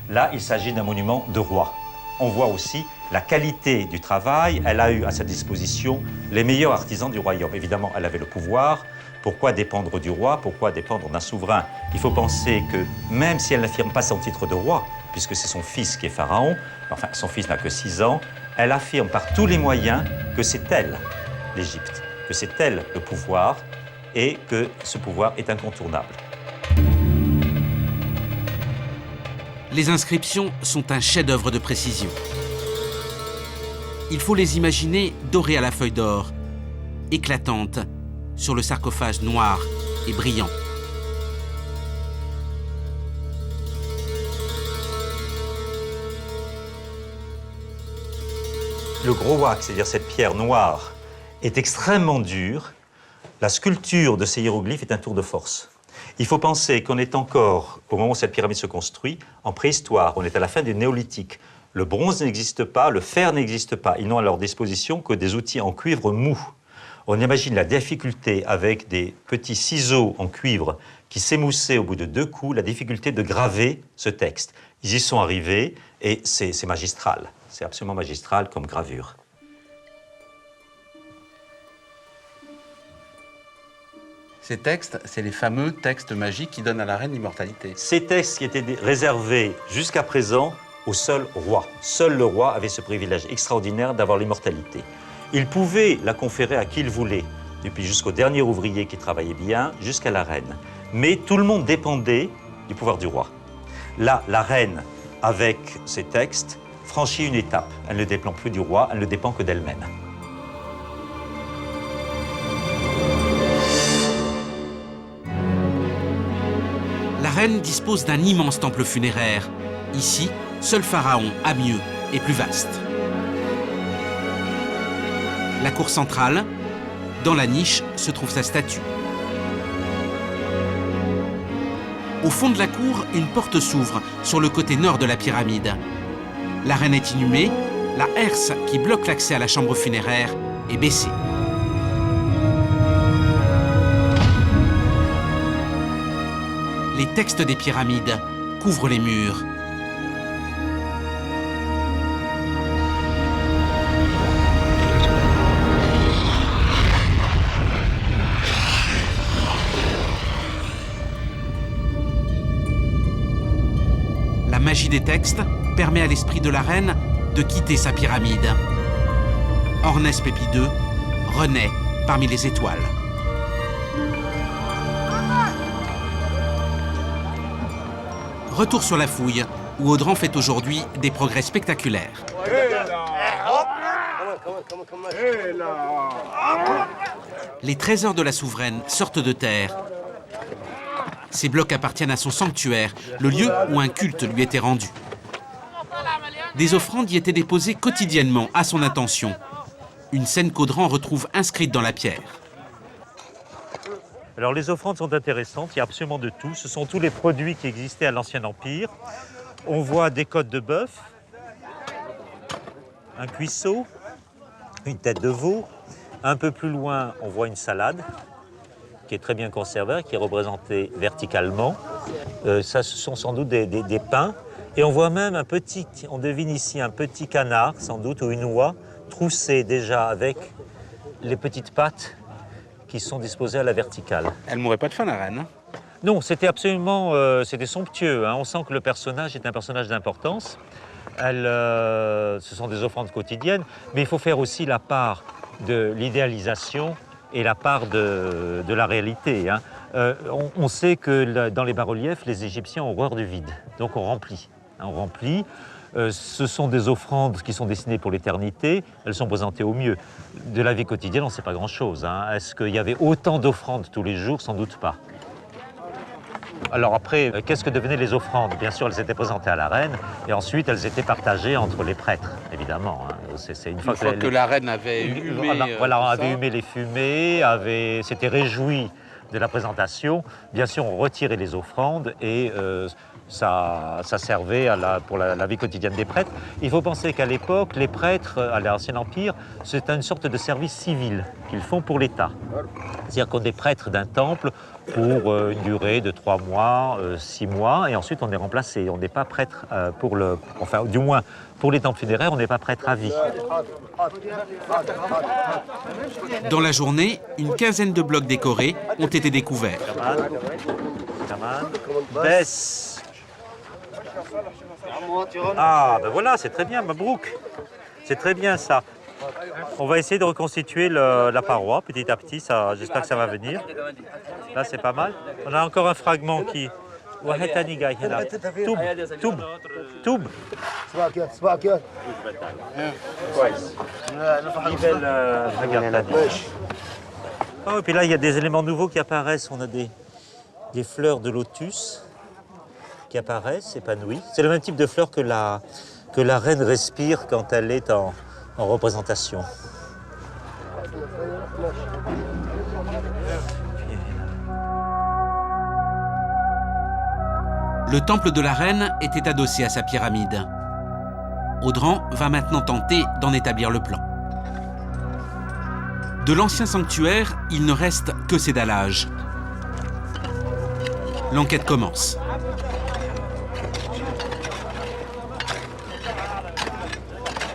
Là, il s'agit d'un monument de roi. On voit aussi la qualité du travail. Elle a eu à sa disposition les meilleurs artisans du royaume. Évidemment, elle avait le pouvoir. Pourquoi dépendre du roi? Pourquoi dépendre d'un souverain? Il faut penser que même si elle n'affirme pas son titre de roi, puisque c'est son fils qui est pharaon, enfin son fils n'a que 6 ans, elle affirme par tous les moyens que c'est elle, l'Égypte, que c'est elle le pouvoir et que ce pouvoir est incontournable. Les inscriptions sont un chef-d'œuvre de précision. Il faut les imaginer dorées à la feuille d'or, éclatantes, sur le sarcophage noir et brillant. Le gros wax, c'est-à-dire cette pierre noire, est extrêmement dure. La sculpture de ces hiéroglyphes est un tour de force. Il faut penser qu'on est encore, au moment où cette pyramide se construit, en préhistoire. On est à la fin du néolithique. Le bronze n'existe pas, le fer n'existe pas. Ils n'ont à leur disposition que des outils en cuivre mou. On imagine la difficulté avec des petits ciseaux en cuivre qui s'émoussaient au bout de 2 coups, la difficulté de graver ce texte. Ils y sont arrivés et c'est magistral. C'est absolument magistral comme gravure. Ces textes, c'est les fameux textes magiques qui donnent à la reine l'immortalité. Ces textes qui étaient réservés jusqu'à présent au seul roi. Seul le roi avait ce privilège extraordinaire d'avoir l'immortalité. Il pouvait la conférer à qui il voulait, depuis jusqu'au dernier ouvrier qui travaillait bien, jusqu'à la reine. Mais tout le monde dépendait du pouvoir du roi. Là, la reine, avec ses textes, franchit une étape. Elle ne dépend plus du roi, elle ne dépend que d'elle-même. La reine dispose d'un immense temple funéraire. Ici, seul Pharaon a mieux et plus vaste. La cour centrale, dans la niche, se trouve sa statue. Au fond de la cour, une porte s'ouvre sur le côté nord de la pyramide. La reine est inhumée, la herse qui bloque l'accès à la chambre funéraire est baissée. Les textes des pyramides couvrent les murs. La magie des textes permet à l'esprit de la reine de quitter sa pyramide. Ornès Pépi II renaît parmi les étoiles. Retour sur la fouille, où Audran fait aujourd'hui des progrès spectaculaires. Les trésors de la souveraine sortent de terre. Ces blocs appartiennent à son sanctuaire, le lieu où un culte lui était rendu. Des offrandes y étaient déposées quotidiennement à son intention. Une scène qu'Audran retrouve inscrite dans la pierre. Alors les offrandes sont intéressantes, il y a absolument de tout. Ce sont tous les produits qui existaient à l'Ancien Empire. On voit des côtes de bœuf, un cuisseau, une tête de veau. Un peu plus loin, on voit une salade qui est très bien conservée, qui est représentée verticalement. Ça, ce sont sans doute des pains. Et on voit même un petit, on devine ici un petit canard, sans doute, ou une oie, troussée déjà avec les petites pattes qui sont disposées à la verticale. Elle mourrait pas de faim, la reine. Non, c'était absolument c'était somptueux. Hein. On sent que le personnage est un personnage d'importance. Ce sont des offrandes quotidiennes, mais il faut faire aussi la part de l'idéalisation et la part de la réalité. Hein. On sait que dans les bas-reliefs, les Égyptiens ont horreur du vide, donc on remplit. Hein, on remplit. Ce sont des offrandes qui sont destinées pour l'éternité, elles sont présentées au mieux. De la vie quotidienne, on ne sait pas grand-chose. Hein. Est-ce qu'il y avait autant d'offrandes tous les jours? Sans doute pas. Alors après, qu'est-ce que devenaient les offrandes? Bien sûr, elles étaient présentées à la reine, et ensuite elles étaient partagées entre les prêtres, évidemment. Hein. C'est une fois que la reine avait humé, avait humé les fumées, s'était réjouie de la présentation. Bien sûr, on retirait les offrandes et ça servait pour la vie quotidienne des prêtres. Il faut penser qu'à l'époque, les prêtres, à l'Ancien Empire, c'est une sorte de service civil qu'ils font pour l'État. C'est-à-dire qu'on est prêtre d'un temple pour une durée de 3 mois, 6 mois, et ensuite on est remplacé. On n'est pas prêtre enfin du moins pour les temples funéraires, on n'est pas prêtre à vie. Dans la journée, une quinzaine de blocs décorés ont été découverts. Baisse. Ah, ben voilà, c'est très bien, Mabrouk. C'est très bien ça. On va essayer de reconstituer la paroi petit à petit, j'espère que ça va venir. Là, c'est pas mal. On a encore un fragment qui... Toub. Oh, et puis là, il y a des éléments nouveaux qui apparaissent. On a des fleurs de lotus qui apparaissent, épanouies. C'est le même type de fleurs que la reine respire quand elle est en représentation. Le temple de la reine était adossé à sa pyramide. Audran va maintenant tenter d'en établir le plan. De l'ancien sanctuaire, il ne reste que ses dallages. L'enquête commence.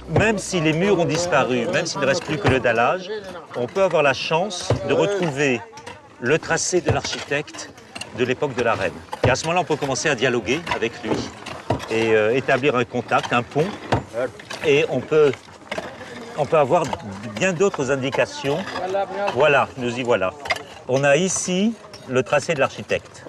Même si les murs ont disparu, même s'il ne reste plus que le dallage, on peut avoir la chance de retrouver le tracé de l'architecte de l'époque de la reine. Et à ce moment-là, on peut commencer à dialoguer avec lui. et établir un contact, un pont. Et on peut avoir bien d'autres indications. Voilà, nous y voilà. On a ici le tracé de l'architecte.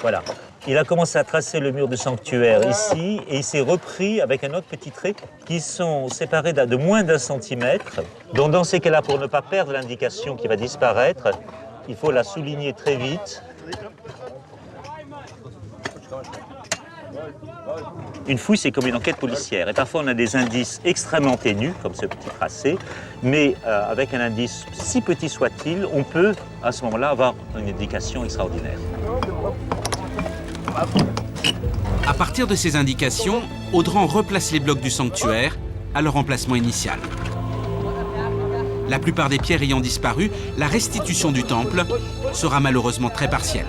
Voilà. Il a commencé à tracer le mur du sanctuaire ici et il s'est repris avec un autre petit trait qui sont séparés de moins d'1 centimètre. Donc dans ces cas-là, pour ne pas perdre l'indication qui va disparaître, il faut la souligner très vite. Une fouille, c'est comme une enquête policière. Et parfois, on a des indices extrêmement ténus, comme ce petit tracé, mais avec un indice, si petit soit-il, on peut, à ce moment-là, avoir une indication extraordinaire. À partir de ces indications, Audran replace les blocs du sanctuaire à leur emplacement initial. La plupart des pierres ayant disparu, la restitution du temple sera malheureusement très partielle.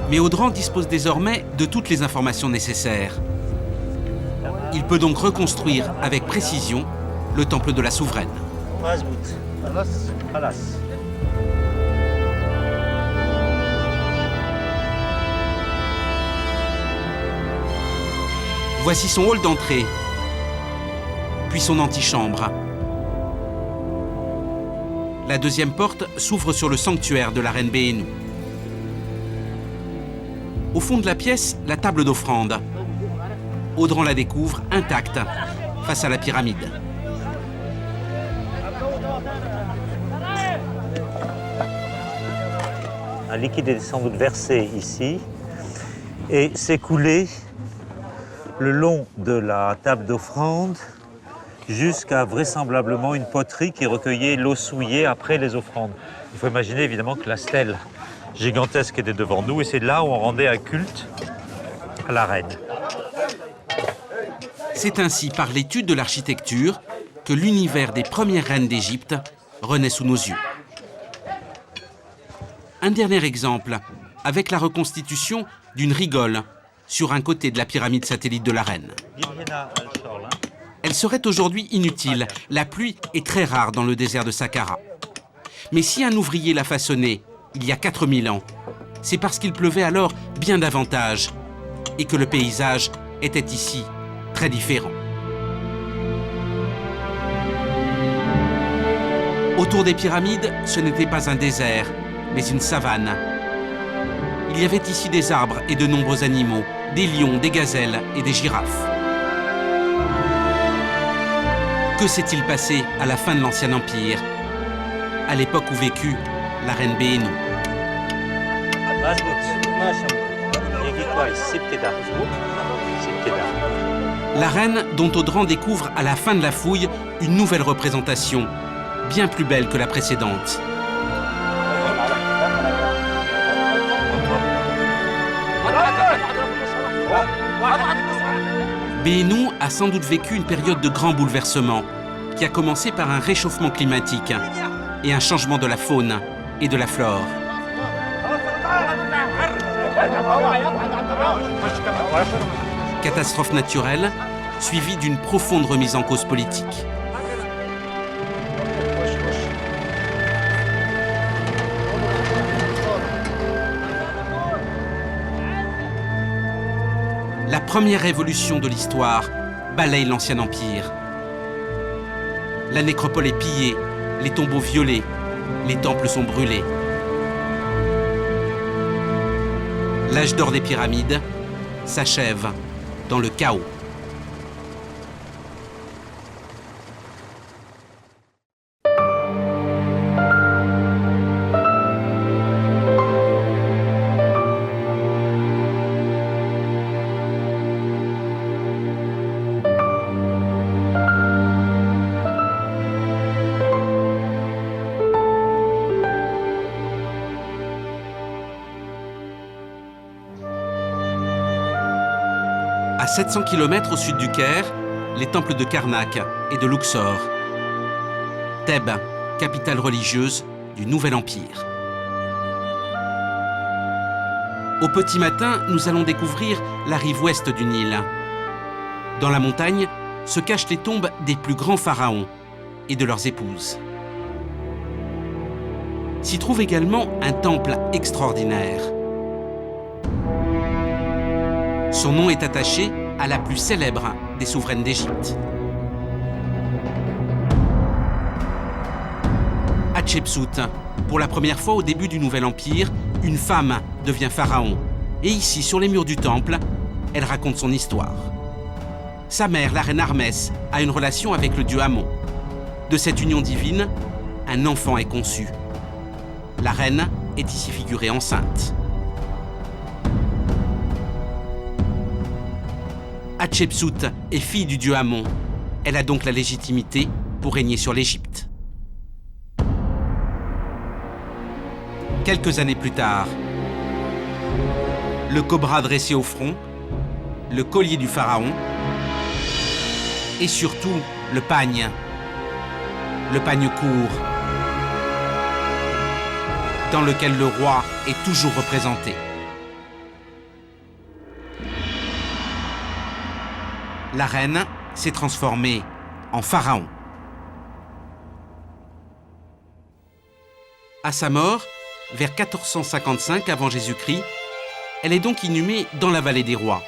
Mais Audran dispose désormais de toutes les informations nécessaires. Il peut donc reconstruire avec précision le temple de la souveraine. Voici son hall d'entrée, puis son antichambre. La deuxième porte s'ouvre sur le sanctuaire de la reine Béhénou. Au fond de la pièce, la table d'offrande. Audran la découvre intacte face à la pyramide. Un liquide est sans doute versé ici et s'est coulé le long de la table d'offrande jusqu'à vraisemblablement une poterie qui recueillait l'eau souillée après les offrandes. Il faut imaginer évidemment que la stèle gigantesque était devant nous et c'est là où on rendait un culte à la reine. C'est ainsi par l'étude de l'architecture que l'univers des premières reines d'Égypte renaît sous nos yeux. Un dernier exemple, avec la reconstitution d'une rigole sur un côté de la pyramide satellite de la reine. Elle serait aujourd'hui inutile, la pluie est très rare dans le désert de Saqqara. Mais si un ouvrier l'a façonnée il y a 4000 ans, c'est parce qu'il pleuvait alors bien davantage et que le paysage était ici très différent. Autour des pyramides, ce n'était pas un désert, mais une savane. Il y avait ici des arbres et de nombreux animaux, des lions, des gazelles et des girafes. Que s'est-il passé à la fin de l'Ancien Empire, à l'époque où vécut la reine Béhénou? La reine dont Audran découvre à la fin de la fouille une nouvelle représentation, bien plus belle que la précédente. Béhénou a sans doute vécu une période de grands bouleversements qui a commencé par un réchauffement climatique et un changement de la faune et de la flore. Catastrophe naturelle suivie d'une profonde remise en cause politique. La première révolution de l'histoire balaye l'Ancien Empire. La nécropole est pillée, les tombeaux violés, les temples sont brûlés. L'âge d'or des pyramides s'achève dans le chaos. À 700 km au sud du Caire, les temples de Karnak et de Luxor. Thèbes, capitale religieuse du Nouvel Empire. Au petit matin, nous allons découvrir la rive ouest du Nil. Dans la montagne se cachent les tombes des plus grands pharaons et de leurs épouses. S'y trouve également un temple extraordinaire. Son nom est attaché à la plus célèbre des souveraines d'Égypte. Hatshepsut. Pour la première fois au début du Nouvel Empire, une femme devient pharaon. Et ici, sur les murs du temple, elle raconte son histoire. Sa mère, la reine Armès, a une relation avec le dieu Amon. De cette union divine, un enfant est conçu. La reine est ici figurée enceinte. Hatshepsut est fille du dieu Amon. Elle a donc la légitimité pour régner sur l'Égypte. Quelques années plus tard, le cobra dressé au front, le collier du pharaon et surtout le pagne court, dans lequel le roi est toujours représenté. La reine s'est transformée en pharaon. À sa mort, vers 1455 avant Jésus-Christ, elle est donc inhumée dans la vallée des rois.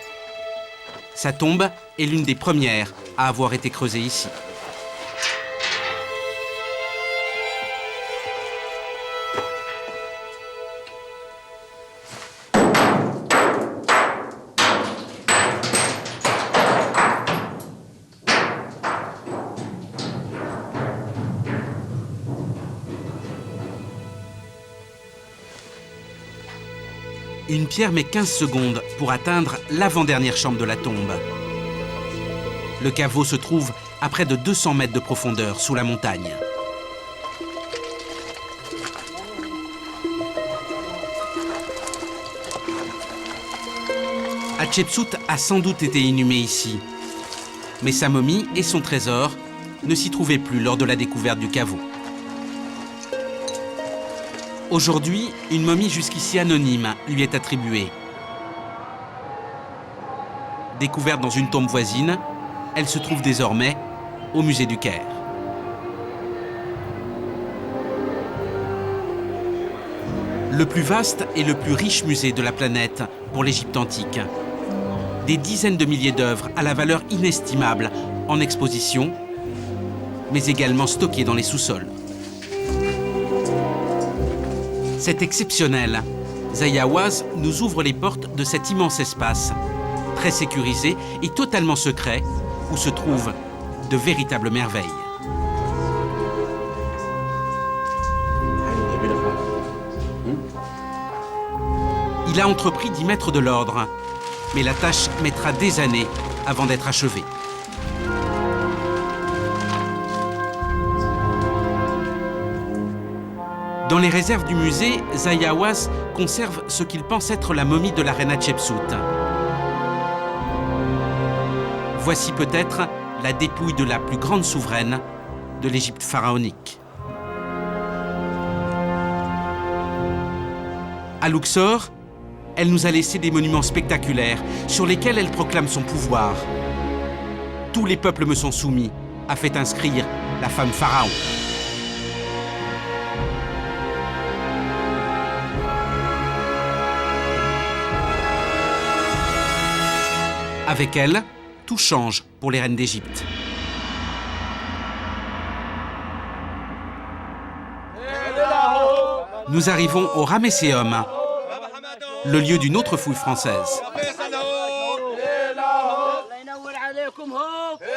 Sa tombe est l'une des premières à avoir été creusée ici. Une pierre met 15 secondes pour atteindre l'avant-dernière chambre de la tombe. Le caveau se trouve à près de 200 mètres de profondeur sous la montagne. Hatshepsut a sans doute été inhumée ici, mais sa momie et son trésor ne s'y trouvaient plus lors de la découverte du caveau. Aujourd'hui, une momie jusqu'ici anonyme lui est attribuée. Découverte dans une tombe voisine, elle se trouve désormais au musée du Caire. Le plus vaste et le plus riche musée de la planète pour l'Égypte antique. Des dizaines de milliers d'œuvres à la valeur inestimable en exposition, mais également stockées dans les sous-sols. C'est exceptionnel. Zahi Hawass nous ouvre les portes de cet immense espace, très sécurisé et totalement secret, où se trouvent de véritables merveilles. Il a entrepris d'y mettre de l'ordre, mais la tâche mettra des années avant d'être achevée. Dans les réserves du musée, Zahi Hawass conserve ce qu'il pense être la momie de la reine Hatshepsut. Voici peut-être la dépouille de la plus grande souveraine de l'Égypte pharaonique. À Luxor, elle nous a laissé des monuments spectaculaires sur lesquels elle proclame son pouvoir. Tous les peuples me sont soumis, a fait inscrire la femme pharaon. Avec elle, tout change pour les reines d'Égypte. Nous arrivons au Ramesséum, le lieu d'une autre fouille française.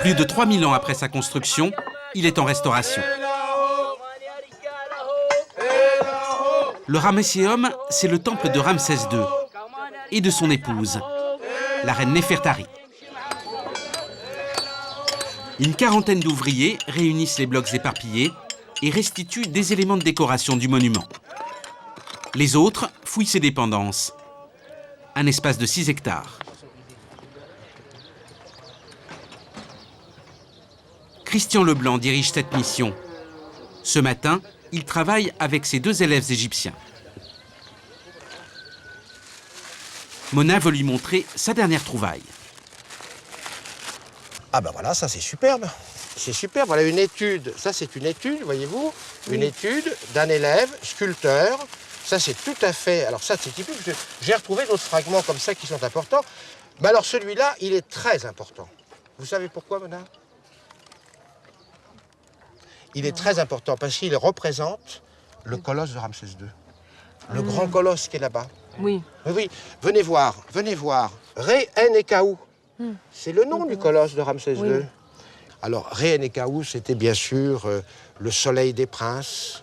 Plus de 3000 ans après sa construction, il est en restauration. Le Ramesséum, c'est le temple de Ramsès II et de son épouse, la reine Néfertari. Une quarantaine d'ouvriers réunissent les blocs éparpillés et restituent des éléments de décoration du monument. Les autres fouillent ses dépendances. Un espace de 6 hectares. Christian Leblanc dirige cette mission. Ce matin, il travaille avec ses 2 élèves égyptiens. Mona veut lui montrer sa dernière trouvaille. Ah ben voilà, ça c'est superbe. C'est superbe. Voilà une étude. Ça c'est une étude, voyez-vous, une étude d'un élève sculpteur. Ça c'est tout à fait. Alors ça c'est typique. J'ai retrouvé d'autres fragments comme ça qui sont importants. Mais alors celui-là, il est très important. Vous savez pourquoi, Mona? Il est très important parce qu'il représente le colosse de Ramsès II. Le grand colosse qui est là-bas. Oui. Oui, venez voir, venez voir. Ré-en-Ekau, c'est le nom du colosse de Ramsès II. Alors, Ré-en-Ekau, c'était bien sûr le soleil des princes,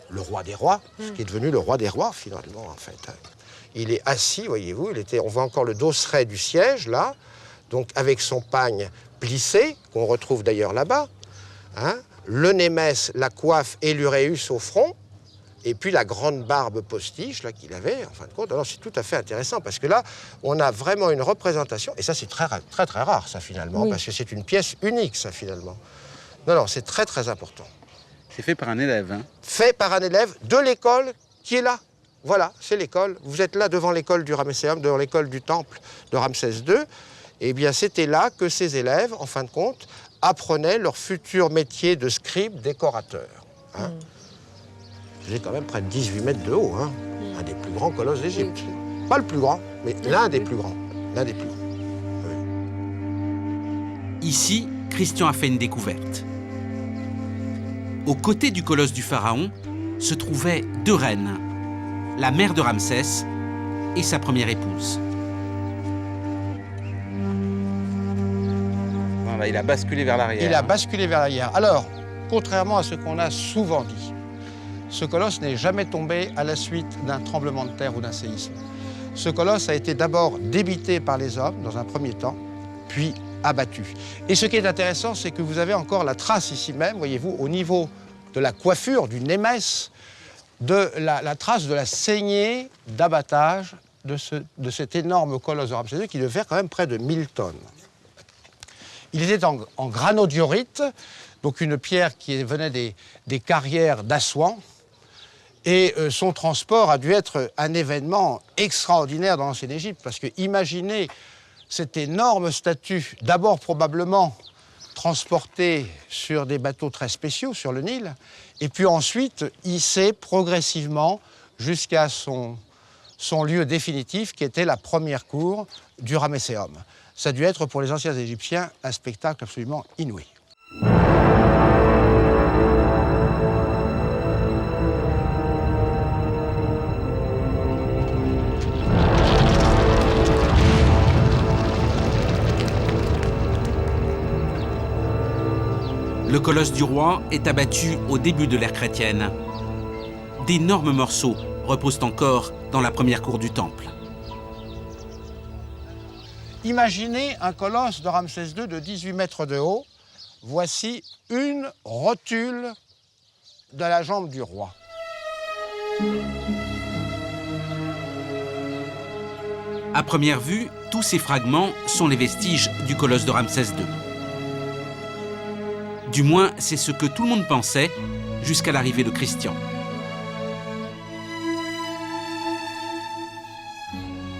le roi des rois, ce qui est devenu le roi des rois, finalement, en fait. Il est assis, voyez-vous, on voit encore le dosseret du siège, là, donc avec son pagne plissé, qu'on retrouve d'ailleurs là-bas, hein, le némès, la coiffe et l'uréus au front, et puis la grande barbe postiche là qu'il avait, en fin de compte. Alors c'est tout à fait intéressant, parce que là, on a vraiment une représentation, et ça c'est très rare, ça, finalement, parce que c'est une pièce unique, ça, finalement. Non, c'est très, très important. C'est fait par un élève, hein? Fait par un élève de l'école qui est là. Voilà, c'est l'école. Vous êtes là devant l'école du Ramesséum, devant l'école du temple de Ramsès II. Eh bien, c'était là que ces élèves, en fin de compte, apprenaient leur futur métier de scribe décorateur. Hein. J'ai quand même près de 18 mètres de haut, hein. Un des plus grands colosses d'Égypte. Pas le plus grand, mais l'un des plus grands. L'un des plus grands. Oui. Ici, Christian a fait une découverte. Aux côtés du colosse du pharaon se trouvaient deux reines, la mère de Ramsès et sa première épouse. Voilà, il a basculé vers l'arrière. Il a basculé vers l'arrière. Alors, contrairement à ce qu'on a souvent dit, ce colosse n'est jamais tombé à la suite d'un tremblement de terre ou d'un séisme. Ce colosse a été d'abord débité par les hommes, dans un premier temps, puis abattu. Et ce qui est intéressant, c'est que vous avez encore la trace ici même, voyez-vous, au niveau de la coiffure, du némès, de la trace de la saignée d'abattage de cet énorme colosse de Ramsès II qui devait faire quand même près de 1000 tonnes. Il était en granodiorite, donc une pierre qui venait des carrières d'Assouan, et son transport a dû être un événement extraordinaire dans l'ancienne Égypte, parce que imaginez cette énorme statue, d'abord probablement transportée sur des bateaux très spéciaux sur le Nil, et puis ensuite hissée progressivement jusqu'à son lieu définitif, qui était la première cour du Ramesséum. Ça a dû être pour les anciens Égyptiens un spectacle absolument inouï. Le colosse du roi est abattu au début de l'ère chrétienne. D'énormes morceaux reposent encore dans la première cour du temple. Imaginez un colosse de Ramsès II de 18 mètres de haut. Voici une rotule de la jambe du roi. À première vue, tous ces fragments sont les vestiges du colosse de Ramsès II. Du moins, c'est ce que tout le monde pensait jusqu'à l'arrivée de Christian.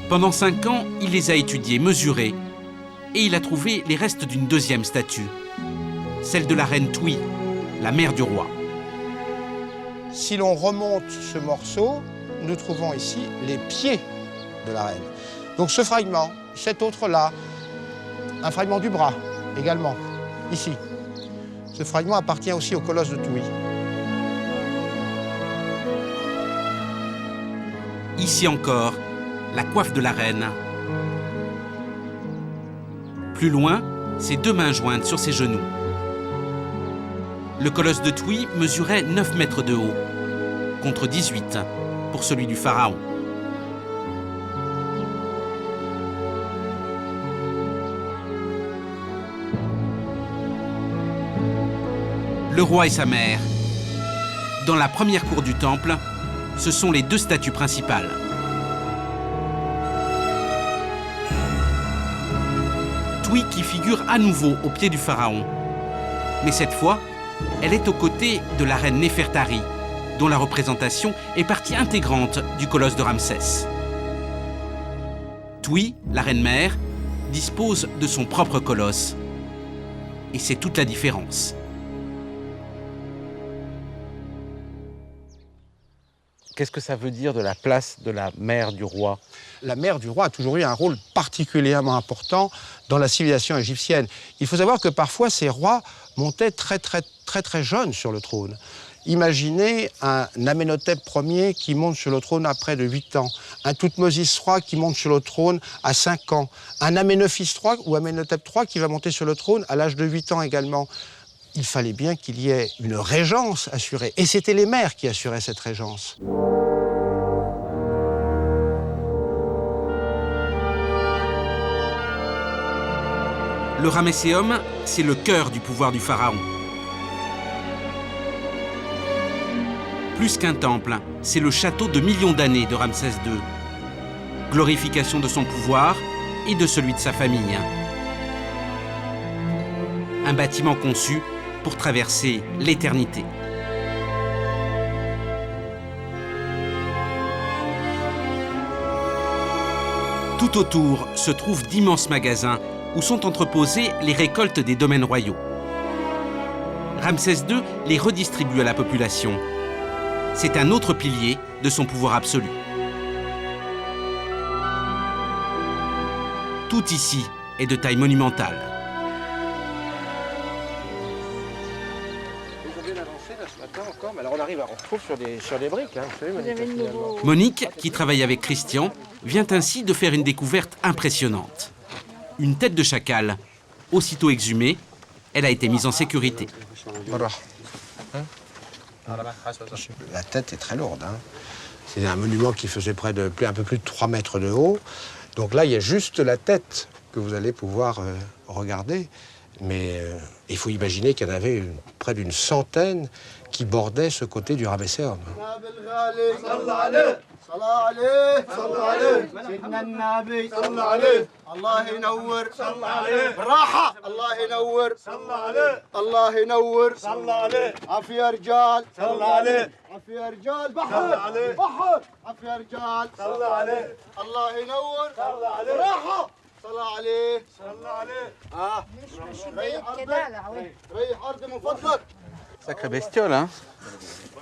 Pendant 5 ans, il les a étudiés, mesurés, et il a trouvé les restes d'une deuxième statue, celle de la reine Twi, la mère du roi. Si l'on remonte ce morceau, nous trouvons ici les pieds de la reine. Donc ce fragment, cet autre-là, un fragment du bras également, ici. Ce fragment appartient aussi au colosse de Twi. Ici encore, la coiffe de la reine. Plus loin, ses deux mains jointes sur ses genoux. Le colosse de Twi mesurait 9 mètres de haut, contre 18 pour celui du pharaon. Le roi et sa mère. Dans la première cour du temple, ce sont les deux statues principales. Twi qui figure à nouveau au pied du pharaon. Mais cette fois, elle est aux côtés de la reine Néfertari, dont la représentation est partie intégrante du colosse de Ramsès. Twi, la reine-mère, dispose de son propre colosse. Et c'est toute la différence. Qu'est-ce que ça veut dire de la place de la mère du roi? La mère du roi a toujours eu un rôle particulièrement important dans la civilisation égyptienne. Il faut savoir que parfois ces rois montaient très jeunes sur le trône. Imaginez un Amenhotep Ier qui monte sur le trône à près de 8 ans, un Thoutmôsis III qui monte sur le trône à 5 ans, un Amenophis III ou Amenhotep III qui va monter sur le trône à l'âge de 8 ans également. Il fallait bien qu'il y ait une régence assurée, et c'était les mères qui assuraient cette régence. Le ramesséum, c'est le cœur du pouvoir du pharaon. Plus qu'un temple, c'est le château de millions d'années de Ramsès II. Glorification de son pouvoir et de celui de sa famille. Un bâtiment conçu pour traverser l'éternité. Tout autour se trouvent d'immenses magasins où sont entreposées les récoltes des domaines royaux. Ramsès II les redistribue à la population. C'est un autre pilier de son pouvoir absolu. Tout ici est de taille monumentale. Alors on retrouve sur des briques. Monique, qui travaille avec Christian, vient ainsi de faire une découverte impressionnante. Une tête de chacal. Aussitôt exhumée, elle a été mise en sécurité. La tête est très lourde. C'est un monument qui faisait un peu plus de 3 mètres de haut. Donc là, il y a juste la tête que vous allez pouvoir regarder. Mais il faut imaginer qu'il y en avait près d'une centaine qui bordaient ce côté du ramesséum. Sacrée bestiole, hein?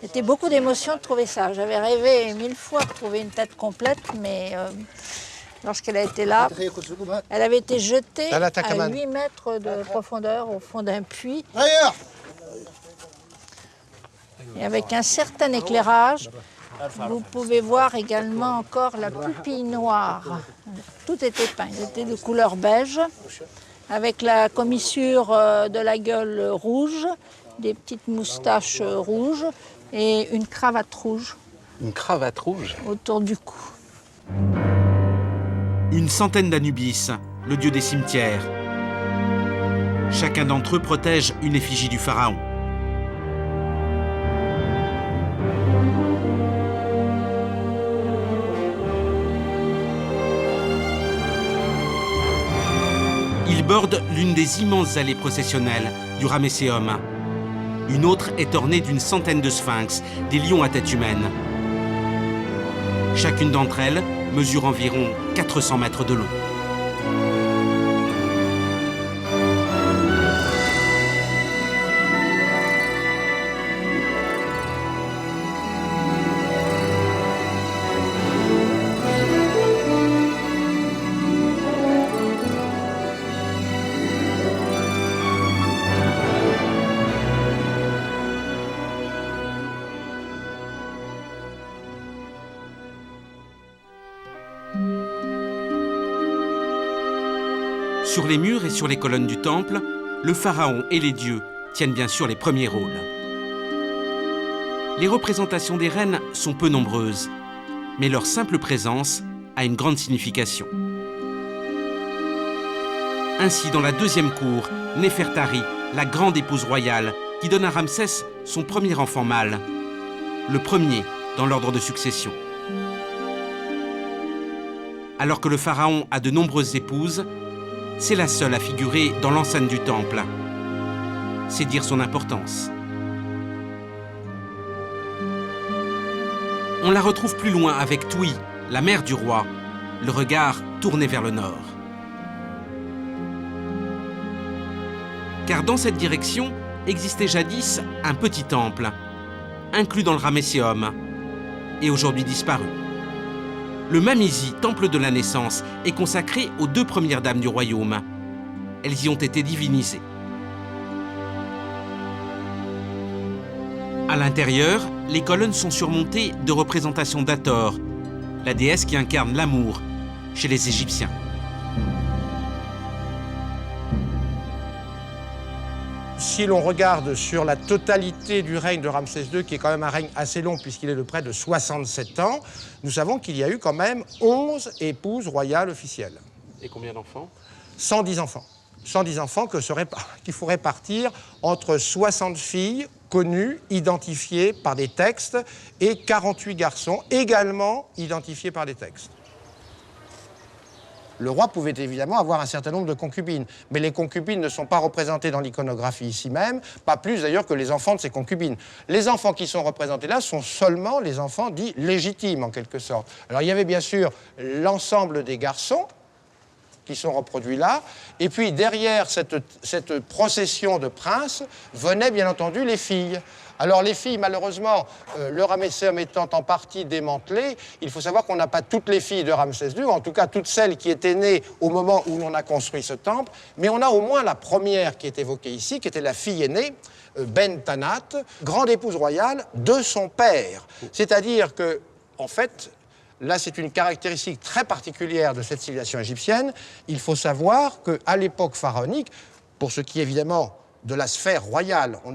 C'était beaucoup d'émotion de trouver ça. J'avais rêvé 1000 fois de trouver une tête complète, mais lorsqu'elle a été là, elle avait été jetée à 8 mètres de profondeur au fond d'un puits. Et avec un certain éclairage, vous pouvez voir également encore la pupille noire. Tout était peint, il était de couleur beige, avec la commissure de la gueule rouge, des petites moustaches rouges et une cravate rouge. Une cravate rouge? Autour du cou. Une centaine d'Anubis, le dieu des cimetières. Chacun d'entre eux protège une effigie du pharaon. Il borde l'une des immenses allées processionnelles du ramesséum. Une autre est ornée d'une centaine de sphinx, des lions à tête humaine. Chacune d'entre elles mesure environ 400 mètres de long. Sur les murs et sur les colonnes du temple, le pharaon et les dieux tiennent bien sûr les premiers rôles. Les représentations des reines sont peu nombreuses, mais leur simple présence a une grande signification. Ainsi, dans la deuxième cour, Néfertari, la grande épouse royale, qui donne à Ramsès son premier enfant mâle, le premier dans l'ordre de succession. Alors que le pharaon a de nombreuses épouses, c'est la seule à figurer dans l'enceinte du temple. C'est dire son importance. On la retrouve plus loin avec Twi, la mère du roi, le regard tourné vers le nord. Car dans cette direction existait jadis un petit temple, inclus dans le ramesséum, est aujourd'hui disparu. Le Mamisi, temple de la naissance, est consacré aux 2 premières dames du royaume. Elles y ont été divinisées. À l'intérieur, les colonnes sont surmontées de représentations d'Hathor, la déesse qui incarne l'amour chez les Égyptiens. Si l'on regarde sur la totalité du règne de Ramsès II, qui est quand même un règne assez long puisqu'il est de près de 67 ans, nous savons qu'il y a eu quand même 11 épouses royales officielles. Et combien d'enfants? 110 enfants. 110 enfants qu'il faut répartir entre 60 filles connues, identifiées par des textes, et 48 garçons également identifiés par des textes. Le roi pouvait évidemment avoir un certain nombre de concubines, mais les concubines ne sont pas représentées dans l'iconographie ici même, pas plus d'ailleurs que les enfants de ces concubines. Les enfants qui sont représentés là sont seulement les enfants dits légitimes en quelque sorte. Alors il y avait bien sûr l'ensemble des garçons qui sont reproduits là, et puis derrière cette procession de princes venaient bien entendu les filles. Alors les filles, malheureusement, le Ramesséum étant en partie démantelé, il faut savoir qu'on n'a pas toutes les filles de Ramsès II, en tout cas toutes celles qui étaient nées au moment où l'on a construit ce temple, mais on a au moins la première qui est évoquée ici, qui était la fille aînée, Bentanat, grande épouse royale de son père. C'est-à-dire que, en fait, là c'est une caractéristique très particulière de cette civilisation égyptienne, il faut savoir qu'à l'époque pharaonique, pour ce qui est évidemment de la sphère royale, on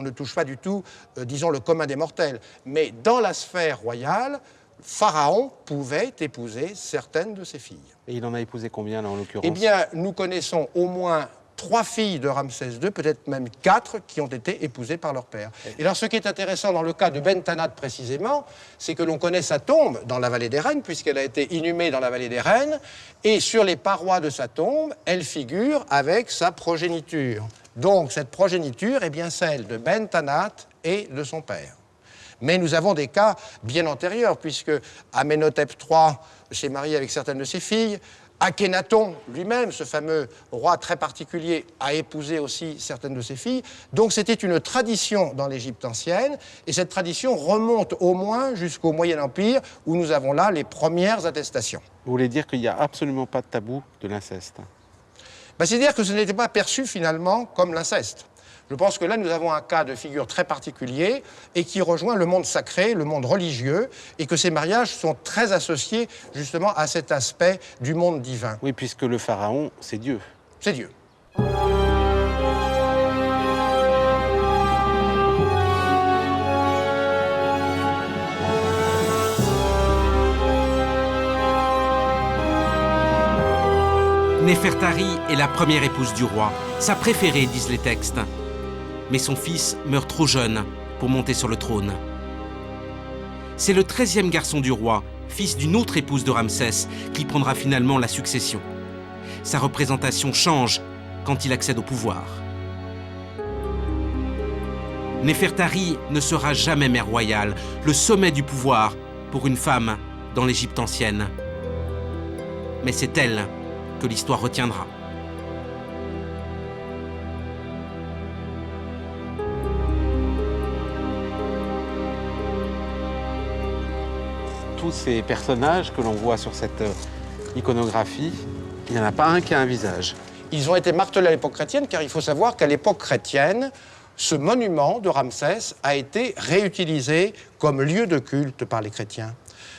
ne touche pas du tout, disons, le commun des mortels. Mais dans la sphère royale, Pharaon pouvait épouser certaines de ses filles. Et il en a épousé combien, là, en l'occurrence? Eh bien, nous connaissons au moins 3 filles de Ramsès II, peut-être même 4, qui ont été épousées par leur père. Et alors, ce qui est intéressant dans le cas de Bentanat précisément, c'est que l'on connaît sa tombe dans la vallée des Reines, puisqu'elle a été inhumée dans la vallée des Reines, et sur les parois de sa tombe, elle figure avec sa progéniture. Donc, cette progéniture est bien celle de Bentanat et de son père. Mais nous avons des cas bien antérieurs, puisque Amenhotep III s'est marié avec certaines de ses filles, Akhenaton lui-même, ce fameux roi très particulier, a épousé aussi certaines de ses filles. Donc c'était une tradition dans l'Égypte ancienne, et cette tradition remonte au moins jusqu'au Moyen Empire, où nous avons là les premières attestations. Vous voulez dire qu'il n'y a absolument pas de tabou de l'inceste? C'est-à-dire que ce n'était pas perçu finalement comme l'inceste. Je pense que là, nous avons un cas de figure très particulier et qui rejoint le monde sacré, le monde religieux, et que ces mariages sont très associés justement à cet aspect du monde divin. Oui, puisque le pharaon, c'est Dieu. C'est Dieu. Néfertari est la première épouse du roi, sa préférée, disent les textes. Mais son fils meurt trop jeune pour monter sur le trône. C'est le 13e garçon du roi, fils d'une autre épouse de Ramsès, qui prendra finalement la succession. Sa représentation change quand il accède au pouvoir. Néfertari ne sera jamais mère royale, le sommet du pouvoir pour une femme dans l'Égypte ancienne. Mais c'est elle que l'histoire retiendra. Tous ces personnages que l'on voit sur cette iconographie, il n'y en a pas un qui a un visage. Ils ont été martelés à l'époque chrétienne, car il faut savoir qu'à l'époque chrétienne, ce monument de Ramsès a été réutilisé comme lieu de culte par les chrétiens.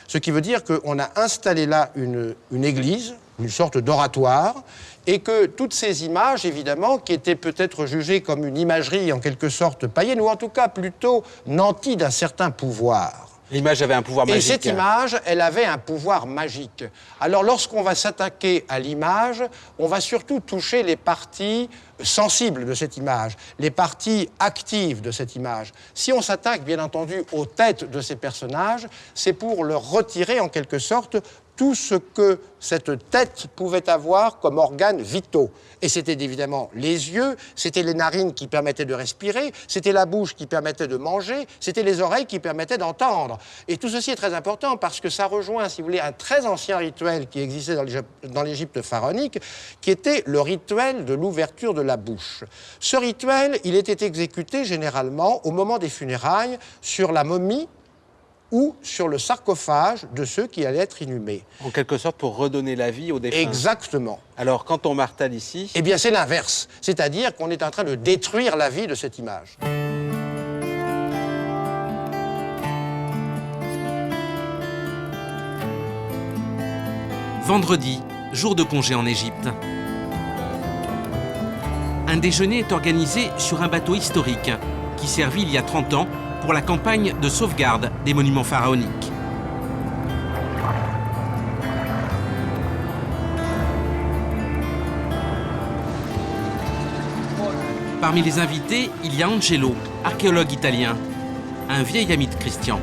Ce qui veut dire qu'on a installé là une église, une sorte d'oratoire, et que toutes ces images, évidemment, qui étaient peut-être jugées comme une imagerie en quelque sorte païenne, ou en tout cas plutôt nantie d'un certain pouvoir. L'image avait un pouvoir magique. Et cette image, elle avait un pouvoir magique. Alors lorsqu'on va s'attaquer à l'image, on va surtout toucher les parties sensibles de cette image, les parties actives de cette image. Si on s'attaque, bien entendu, aux têtes de ces personnages, c'est pour leur retirer en quelque sorte tout ce que cette tête pouvait avoir comme organes vitaux. Et c'était évidemment les yeux, c'était les narines qui permettaient de respirer, c'était la bouche qui permettait de manger, c'était les oreilles qui permettaient d'entendre. Et tout ceci est très important parce que ça rejoint, si vous voulez, un très ancien rituel qui existait dans l'Égypte pharaonique, qui était le rituel de l'ouverture de la bouche. Ce rituel, il était exécuté généralement au moment des funérailles sur la momie ou sur le sarcophage de ceux qui allaient être inhumés. En quelque sorte pour redonner la vie aux défunts. Exactement. Alors quand on martèle ici... Eh bien c'est l'inverse, c'est-à-dire qu'on est en train de détruire la vie de cette image. Vendredi, jour de congé en Égypte. Un déjeuner est organisé sur un bateau historique qui servit il y a 30 ans pour la campagne de sauvegarde des monuments pharaoniques. Parmi les invités, il y a Angelo, archéologue italien, un vieil ami de Christian.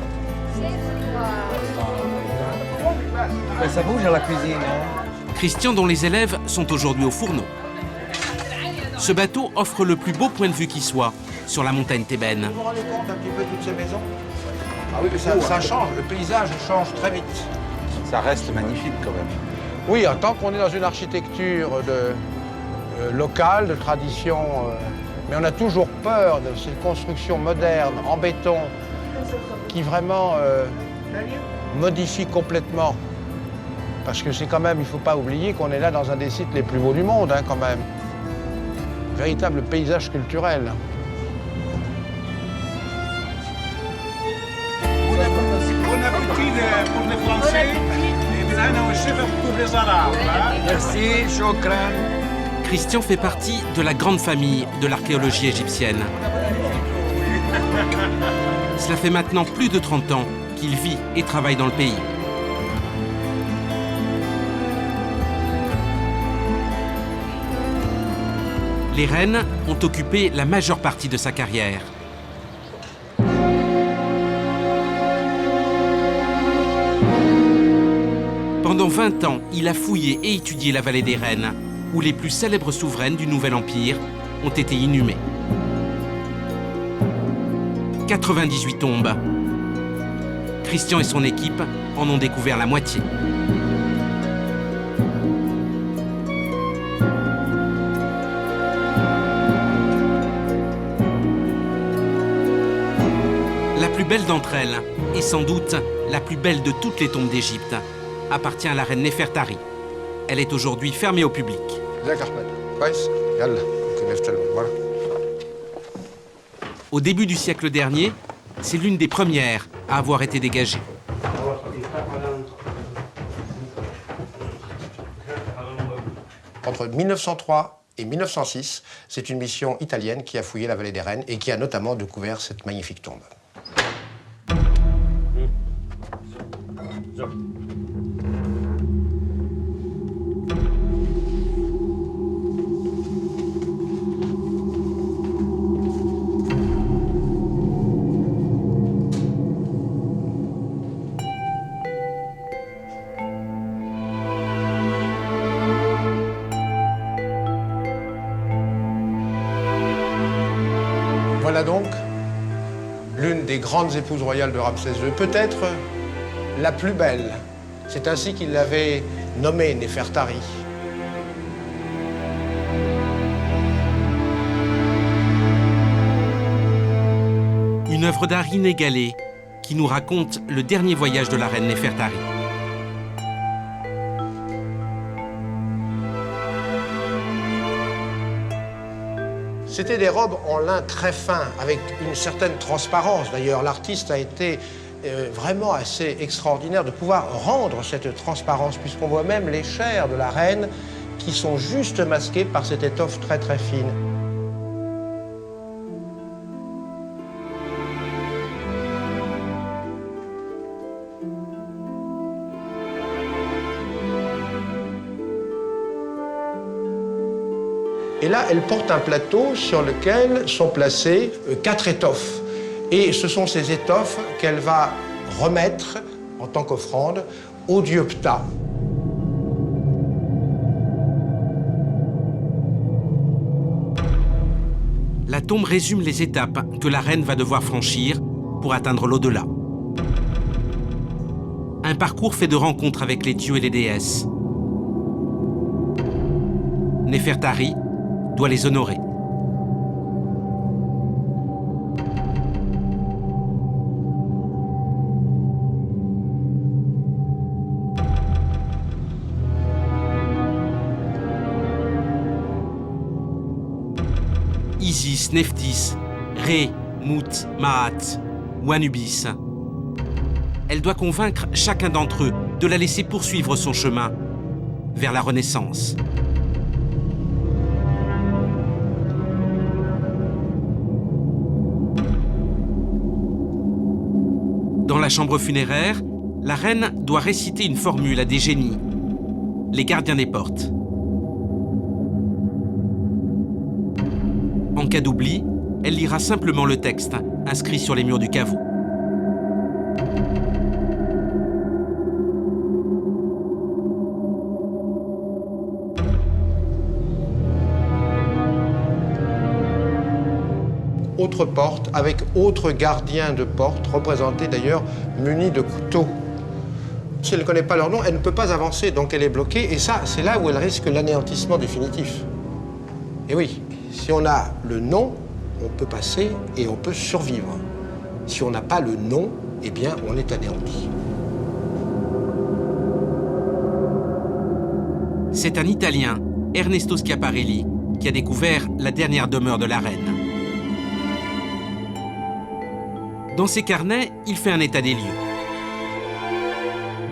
Ça bouge à la cuisine. Christian dont les élèves sont aujourd'hui au fourneau. Ce bateau offre le plus beau point de vue qui soit sur la montagne thébaine. Vous vous rendez compte un petit peu de toutes ces maisons? Ah oui, mais ça change, le paysage change très vite. Ça reste magnifique quand même. Oui, en tant qu'on est dans une architecture locale, de tradition, mais on a toujours peur de ces constructions modernes en béton qui vraiment modifient complètement. Parce que c'est quand même, il ne faut pas oublier qu'on est là dans un des sites les plus beaux du monde, hein, quand même. Véritable paysage culturel. Bon appétit pour les Français et pour les Arabes. Merci, shukran. Christian fait partie de la grande famille de l'archéologie égyptienne. Cela fait maintenant plus de 30 ans qu'il vit et travaille dans le pays. Les reines ont occupé la majeure partie de sa carrière. Pendant 20 ans, il a fouillé et étudié la vallée des Reines, où les plus célèbres souveraines du Nouvel Empire ont été inhumées. 98 tombes. Christian et son équipe en ont découvert la moitié. La plus belle d'entre elles, et sans doute la plus belle de toutes les tombes d'Égypte, appartient à la reine Néfertari. Elle est aujourd'hui fermée au public. Au début du siècle dernier, c'est l'une des premières à avoir été dégagée. Entre 1903 et 1906, c'est une mission italienne qui a fouillé la vallée des Reines et qui a notamment découvert cette magnifique tombe. Voilà donc l'une des grandes épouses royales de Ramsès II, peut-être la plus belle. C'est ainsi qu'il l'avait nommée Néfertari. Une œuvre d'art inégalée qui nous raconte le dernier voyage de la reine Néfertari. C'était des robes en lin très fin, avec une certaine transparence. D'ailleurs, l'artiste a été vraiment assez extraordinaire de pouvoir rendre cette transparence, puisqu'on voit même les chairs de la reine qui sont juste masquées par cette étoffe très très fine. Et là, elle porte un plateau sur lequel sont placées 4 étoffes. Et ce sont ces étoffes qu'elle va remettre en tant qu'offrande au dieu Ptah. La tombe résume les étapes que la reine va devoir franchir pour atteindre l'au-delà. Un parcours fait de rencontres avec les dieux et les déesses. Néfertari doit les honorer. Isis, Nephthys, Ré, Mout, Maat ou Anubis. Elle doit convaincre chacun d'entre eux de la laisser poursuivre son chemin vers la Renaissance. Dans la chambre funéraire, la reine doit réciter une formule à des génies, les gardiens des portes. En cas d'oubli, elle lira simplement le texte inscrit sur les murs du caveau. Autre porte, avec autres gardiens de porte, représentés d'ailleurs munis de couteaux. Si elle ne connaît pas leur nom, elle ne peut pas avancer, donc elle est bloquée. Et ça, c'est là où elle risque l'anéantissement définitif. Et oui, si on a le nom, on peut passer et on peut survivre. Si on n'a pas le nom, eh bien, on est anéanti. C'est un Italien, Ernesto Schiaparelli, qui a découvert la dernière demeure de la reine. Dans ses carnets, il fait un état des lieux.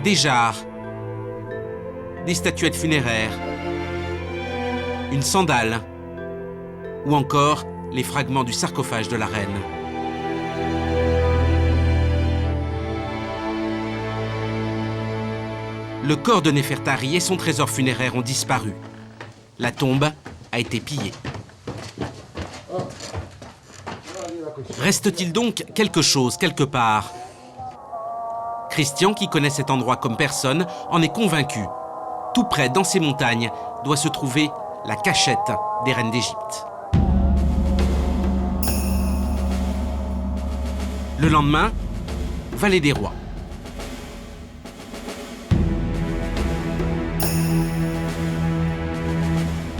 Des jarres, des statuettes funéraires, une sandale, ou encore les fragments du sarcophage de la reine. Le corps de Néfertari et son trésor funéraire ont disparu. La tombe a été pillée. Reste-t-il donc quelque chose quelque part? Christian, qui connaît cet endroit comme personne, en est convaincu. Tout près, dans ces montagnes, doit se trouver la cachette des reines d'Égypte. Le lendemain, Vallée des Rois.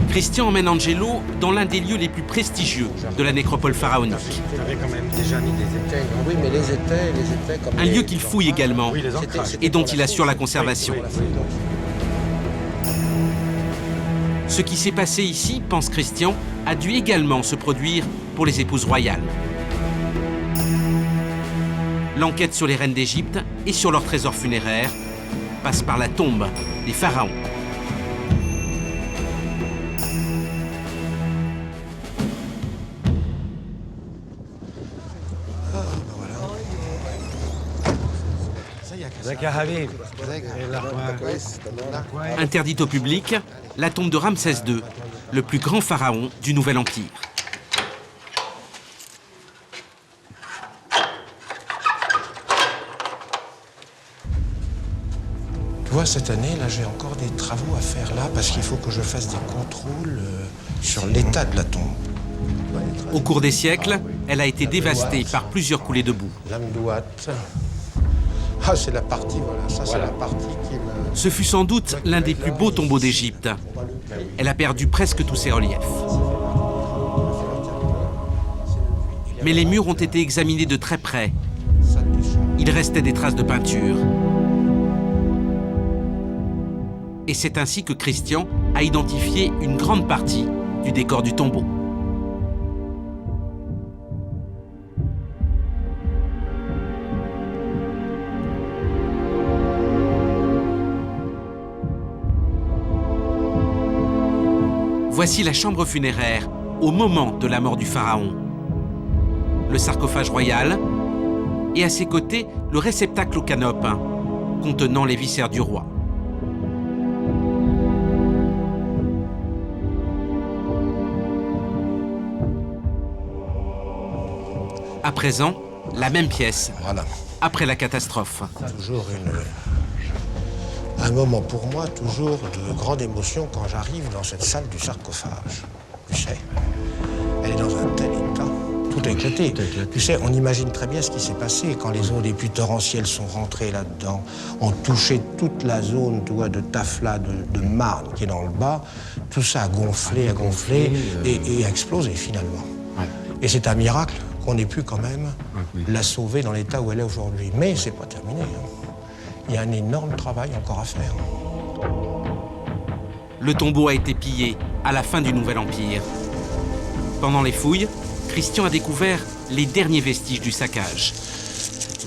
Christian emmène Angelo dans l'un des lieux les plus prestigieux de la nécropole pharaonique. Oui, mais les étais comme un lieu qu'il fouille également et dont il assure la conservation. Ce qui s'est passé ici, pense Christian, a dû également se produire pour les épouses royales. L'enquête sur les reines d'Égypte et sur leurs trésors funéraires passe par la tombe des pharaons. Interdite au public, la tombe de Ramsès II, le plus grand pharaon du Nouvel Empire. Tu vois, cette année, là, j'ai encore des travaux à faire là, parce qu'il faut que je fasse des contrôles sur l'état de la tombe. Au cours des siècles, elle a été dévastée par plusieurs coulées de boue. L'Amdouat. Ah, c'est la partie, voilà, ça c'est la partie qui me... Ce fut sans doute l'un des plus beaux tombeaux d'Égypte. Elle a perdu presque tous ses reliefs. Mais les murs ont été examinés de très près. Il restait des traces de peinture. Et c'est ainsi que Christian a identifié une grande partie du décor du tombeau. Voici la chambre funéraire au moment de la mort du pharaon. Le sarcophage royal et à ses côtés le réceptacle au canope contenant les viscères du roi. À présent, la même pièce, voilà. Après la catastrophe. Toujours un moment pour moi, toujours de grande émotion quand j'arrive dans cette salle du sarcophage. Tu sais, elle est dans un tel état, tout éclaté. Tu sais, on imagine très bien ce qui s'est passé quand les eaux des pluies torrentielles sont rentrées là-dedans, ont touché toute la zone, tu vois, de tafla, de marne qui est dans le bas. Tout ça a gonflé et a explosé finalement. Ouais. Et c'est un miracle qu'on ait pu quand même la sauver dans l'état où elle est aujourd'hui. Mais c'est pas terminé. Il y a un énorme travail encore à faire. Le tombeau a été pillé à la fin du Nouvel Empire. Pendant les fouilles, Christian a découvert les derniers vestiges du saccage.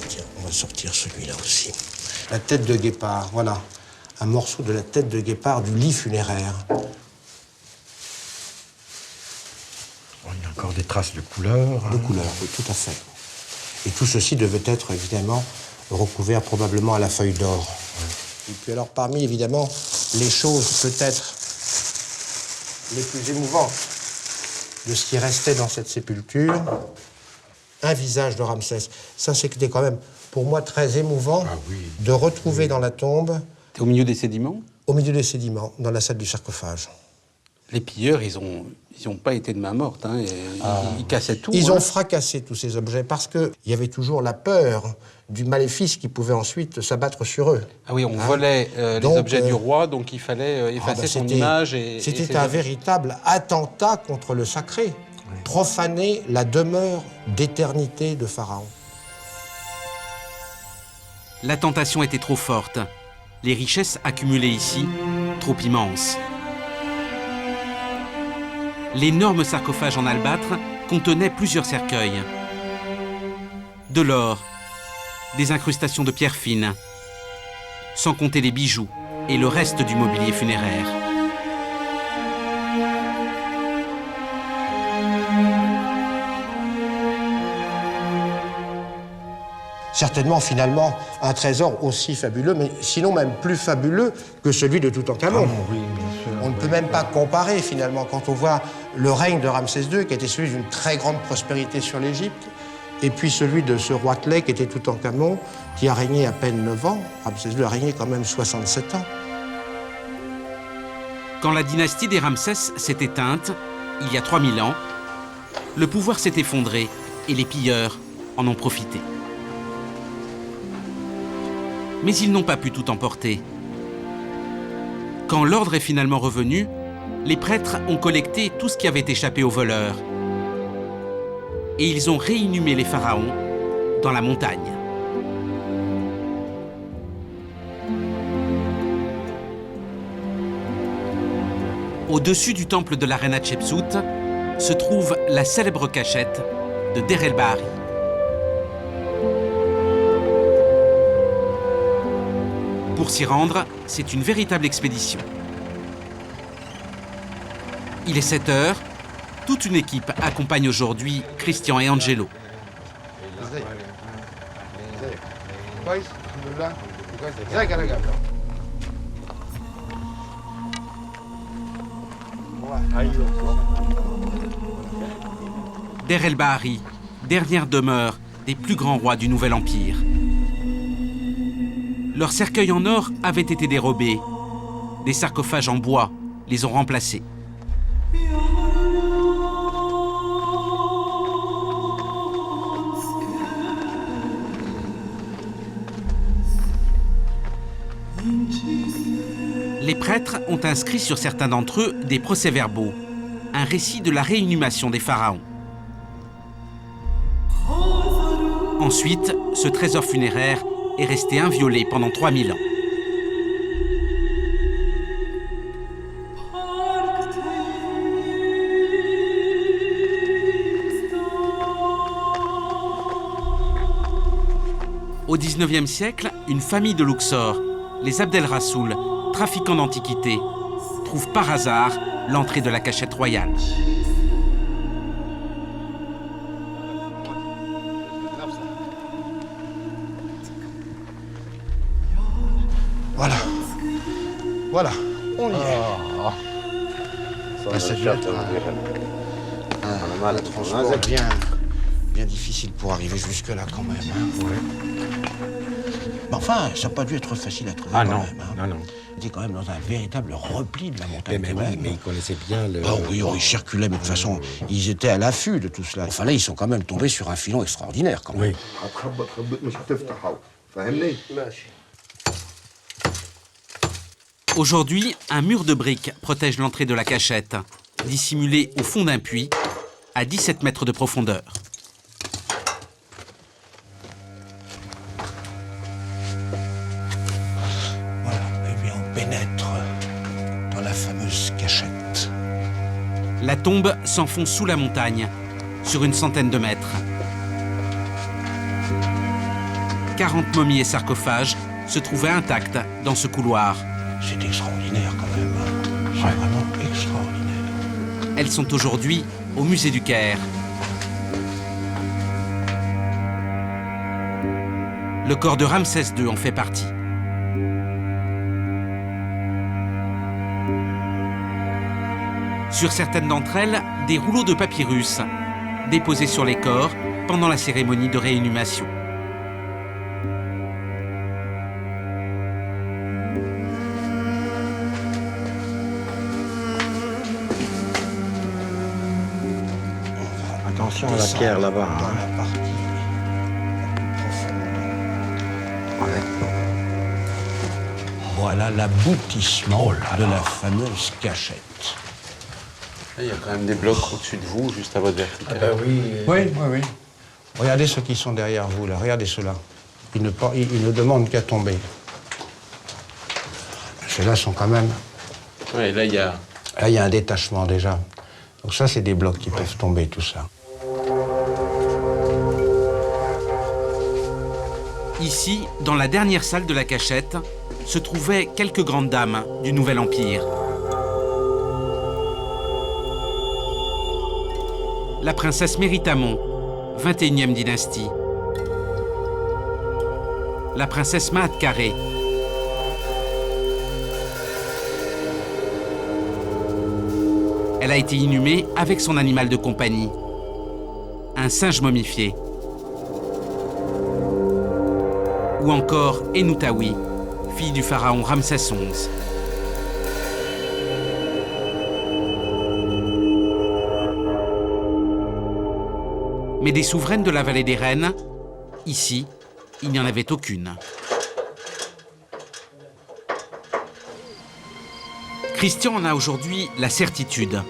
Tiens, on va sortir celui-là aussi. La tête de guépard, voilà. Un morceau de la tête de guépard du lit funéraire. Il y a encore des traces de couleur. De couleur, oui, tout à fait. Et tout ceci devait être évidemment recouvert probablement à la feuille d'or. Ouais. Et puis alors, parmi évidemment les choses peut-être les plus émouvantes de ce qui restait dans cette sépulture, un visage de Ramsès. Ça, c'était quand même pour moi très émouvant de retrouver dans la tombe. Au milieu des sédiments? Au milieu des sédiments, dans la salle du sarcophage. Les pilleurs, ils ont pas été de main morte, hein. Ils cassaient tout. Ils ont fracassé tous ces objets parce qu'il y avait toujours la peur du maléfice qui pouvait ensuite s'abatre sur eux. Ah oui, on volait les objets du roi, donc il fallait effacer son image. C'était un véritable attentat contre le sacré. Profaner la demeure d'éternité de Pharaon. La tentation était trop forte. Les richesses accumulées ici, trop immenses. L'énorme sarcophage en albâtre contenait plusieurs cercueils. De l'or, des incrustations de pierres fines, sans compter les bijoux et le reste du mobilier funéraire. Certainement, finalement, un trésor aussi fabuleux, mais sinon même plus fabuleux que celui de Toutankhamon. Oui, bien sûr. On ne peut même pas comparer, finalement, quand on voit le règne de Ramsès II, qui était celui d'une très grande prospérité sur l'Égypte, et puis celui de ce roi Clé, qui était Toutankhamon, qui a régné à peine 9 ans. Ramsès II a régné quand même 67 ans. Quand la dynastie des Ramsès s'est éteinte, il y a 3000 ans, le pouvoir s'est effondré et les pilleurs en ont profité. Mais ils n'ont pas pu tout emporter. Quand l'ordre est finalement revenu, les prêtres ont collecté tout ce qui avait échappé aux voleurs. Et ils ont réinhumé les pharaons dans la montagne. Au-dessus du temple de la reine Hatshepsut se trouve la célèbre cachette de Der el-Bahari. Pour s'y rendre, c'est une véritable expédition. Il est 7 heures. Toute une équipe accompagne aujourd'hui Christian et Angelo. Der el-Bahari, dernière demeure des plus grands rois du Nouvel Empire. Leurs cercueils en or avaient été dérobés. Des sarcophages en bois les ont remplacés. Les prêtres ont inscrit sur certains d'entre eux des procès-verbaux, un récit de la réinhumation des pharaons. Ensuite, ce trésor funéraire est resté inviolé pendant 3000 ans. Au XIXe siècle, une famille de Luxor, les Abd el-Rassoul, trafiquants d'antiquités, trouve par hasard l'entrée de la cachette royale. Voilà. Voilà, on y est. Ça doit être un transport bien difficile pour arriver jusque-là quand même. Hein. Mais enfin, ça n'a pas dû être facile à trouver quand même. Hein. Non. Ils étaient quand même dans un véritable repli de la montagne. Mais ils connaissaient bien le... Ah oui, ils circulaient, mais de toute façon, ils étaient à l'affût de tout cela. Enfin là, ils sont quand même tombés sur un filon extraordinaire quand même. Oui. Aujourd'hui, un mur de briques protège l'entrée de la cachette, dissimulée au fond d'un puits, à 17 mètres de profondeur. Voilà, et bien on pénètre dans la fameuse cachette. La tombe s'enfonce sous la montagne, sur une centaine de mètres. 40 momies et sarcophages se trouvaient intacts dans ce couloir. C'est extraordinaire quand même. C'est vraiment extraordinaire. Elles sont aujourd'hui au musée du Caire. Le corps de Ramsès II en fait partie. Sur certaines d'entre elles, des rouleaux de papyrus déposés sur les corps pendant la cérémonie de réinhumation. Attention à la pierre là-bas. Hein. Voilà l'aboutissement de la fameuse cachette. Il y a quand même des blocs au-dessus de vous, juste à votre verticale. Ah ben oui. Oui. Regardez ceux qui sont derrière vous, là. Regardez ceux-là. Ils ne demandent qu'à tomber. Ceux-là sont quand même... Oui, là, il y a... Là, il y a un détachement, déjà. Donc ça, c'est des blocs qui peuvent tomber, tout ça. Ici, dans la dernière salle de la cachette, se trouvaient quelques grandes dames du Nouvel Empire. La princesse Méritamon, 21e dynastie. La princesse Maat Karé. Elle a été inhumée avec son animal de compagnie, un singe momifié. Ou encore Enoutaoui, fille du pharaon Ramsès XI. Mais des souveraines de la vallée des Reines, ici, il n'y en avait aucune. Christian en a aujourd'hui la certitude.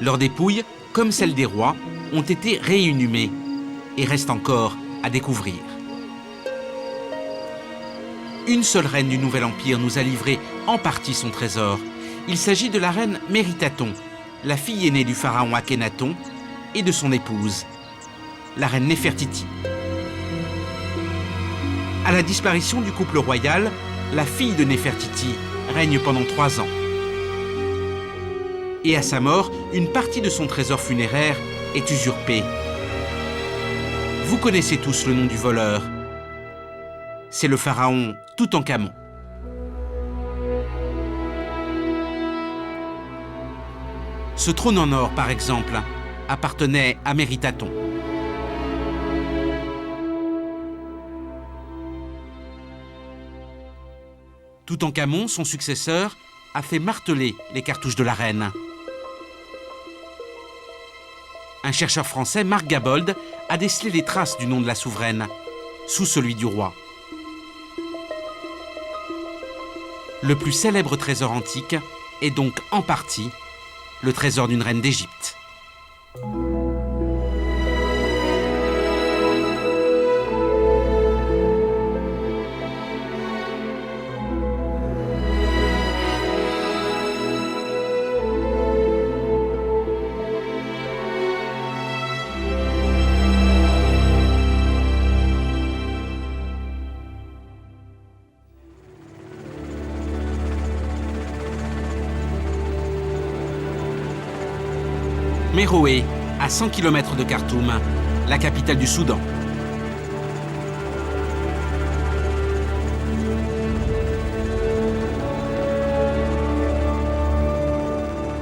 Leurs dépouilles, comme celles des rois, ont été réinhumées et restent encore à découvrir. Une seule reine du Nouvel Empire nous a livré en partie son trésor. Il s'agit de la reine Méritaton, la fille aînée du pharaon Akhénaton et de son épouse, la reine Néfertiti. À la disparition du couple royal, la fille de Néfertiti règne pendant 3 ans. Et à sa mort, une partie de son trésor funéraire est usurpée. Vous connaissez tous le nom du voleur. C'est le pharaon Toutankhamon. Ce trône en or, par exemple, appartenait à Méritaton. Toutankhamon, son successeur, a fait marteler les cartouches de la reine. Un chercheur français, Marc Gabold, a décelé les traces du nom de la souveraine, sous celui du roi. Le plus célèbre trésor antique est donc en partie le trésor d'une reine d'Égypte. Méroé, à 100 km de Khartoum, la capitale du Soudan.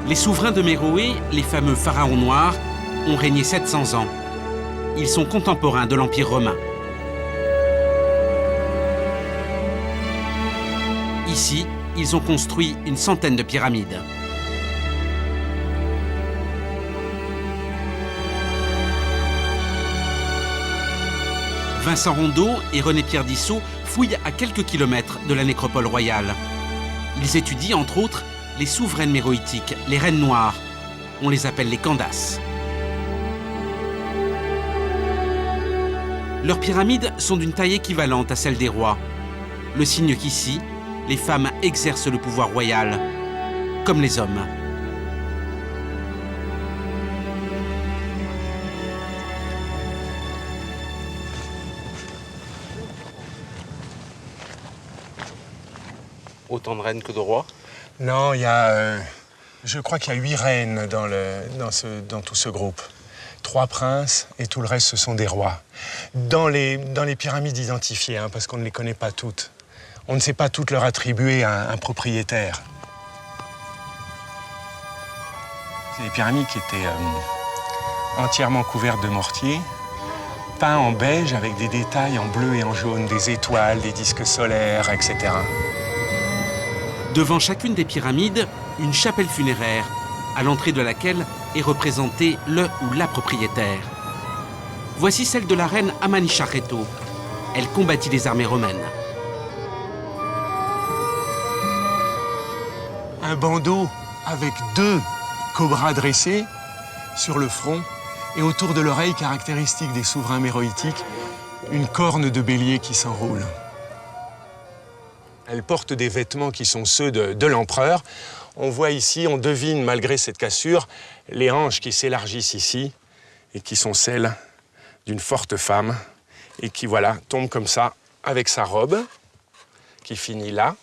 Les souverains de Méroé, les fameux pharaons noirs, ont régné 700 ans. Ils sont contemporains de l'Empire romain. Ici, ils ont construit une centaine de pyramides. Vincent Rondeau et René-Pierre Dissot fouillent à quelques kilomètres de la nécropole royale. Ils étudient, entre autres, les souveraines méroïtiques, les reines noires. On les appelle les Candaces. Leurs pyramides sont d'une taille équivalente à celle des rois. Le signe qu'ici, les femmes exercent le pouvoir royal, comme les hommes. autant de reines que de rois? Non, il y a... je crois qu'il y a 8 reines dans tout ce groupe. 3 princes et tout le reste, ce sont des rois. Dans les pyramides identifiées, hein, parce qu'on ne les connaît pas toutes. On ne sait pas toutes leur attribuer à un propriétaire. C'est des pyramides qui étaient entièrement couvertes de mortier, peints en beige avec des détails en bleu et en jaune, des étoiles, des disques solaires, etc. Devant chacune des pyramides, une chapelle funéraire, à l'entrée de laquelle est représenté le ou la propriétaire. Voici celle de la reine Amanichareto. Elle combattit les armées romaines. Un bandeau avec 2 cobras dressés sur le front et autour de l'oreille, caractéristique des souverains méroïtiques, une corne de bélier qui s'enroule. Elle porte des vêtements qui sont ceux de l'empereur. On voit ici, on devine, malgré cette cassure, les hanches qui s'élargissent ici et qui sont celles d'une forte femme et qui, voilà, tombe comme ça avec sa robe qui finit là.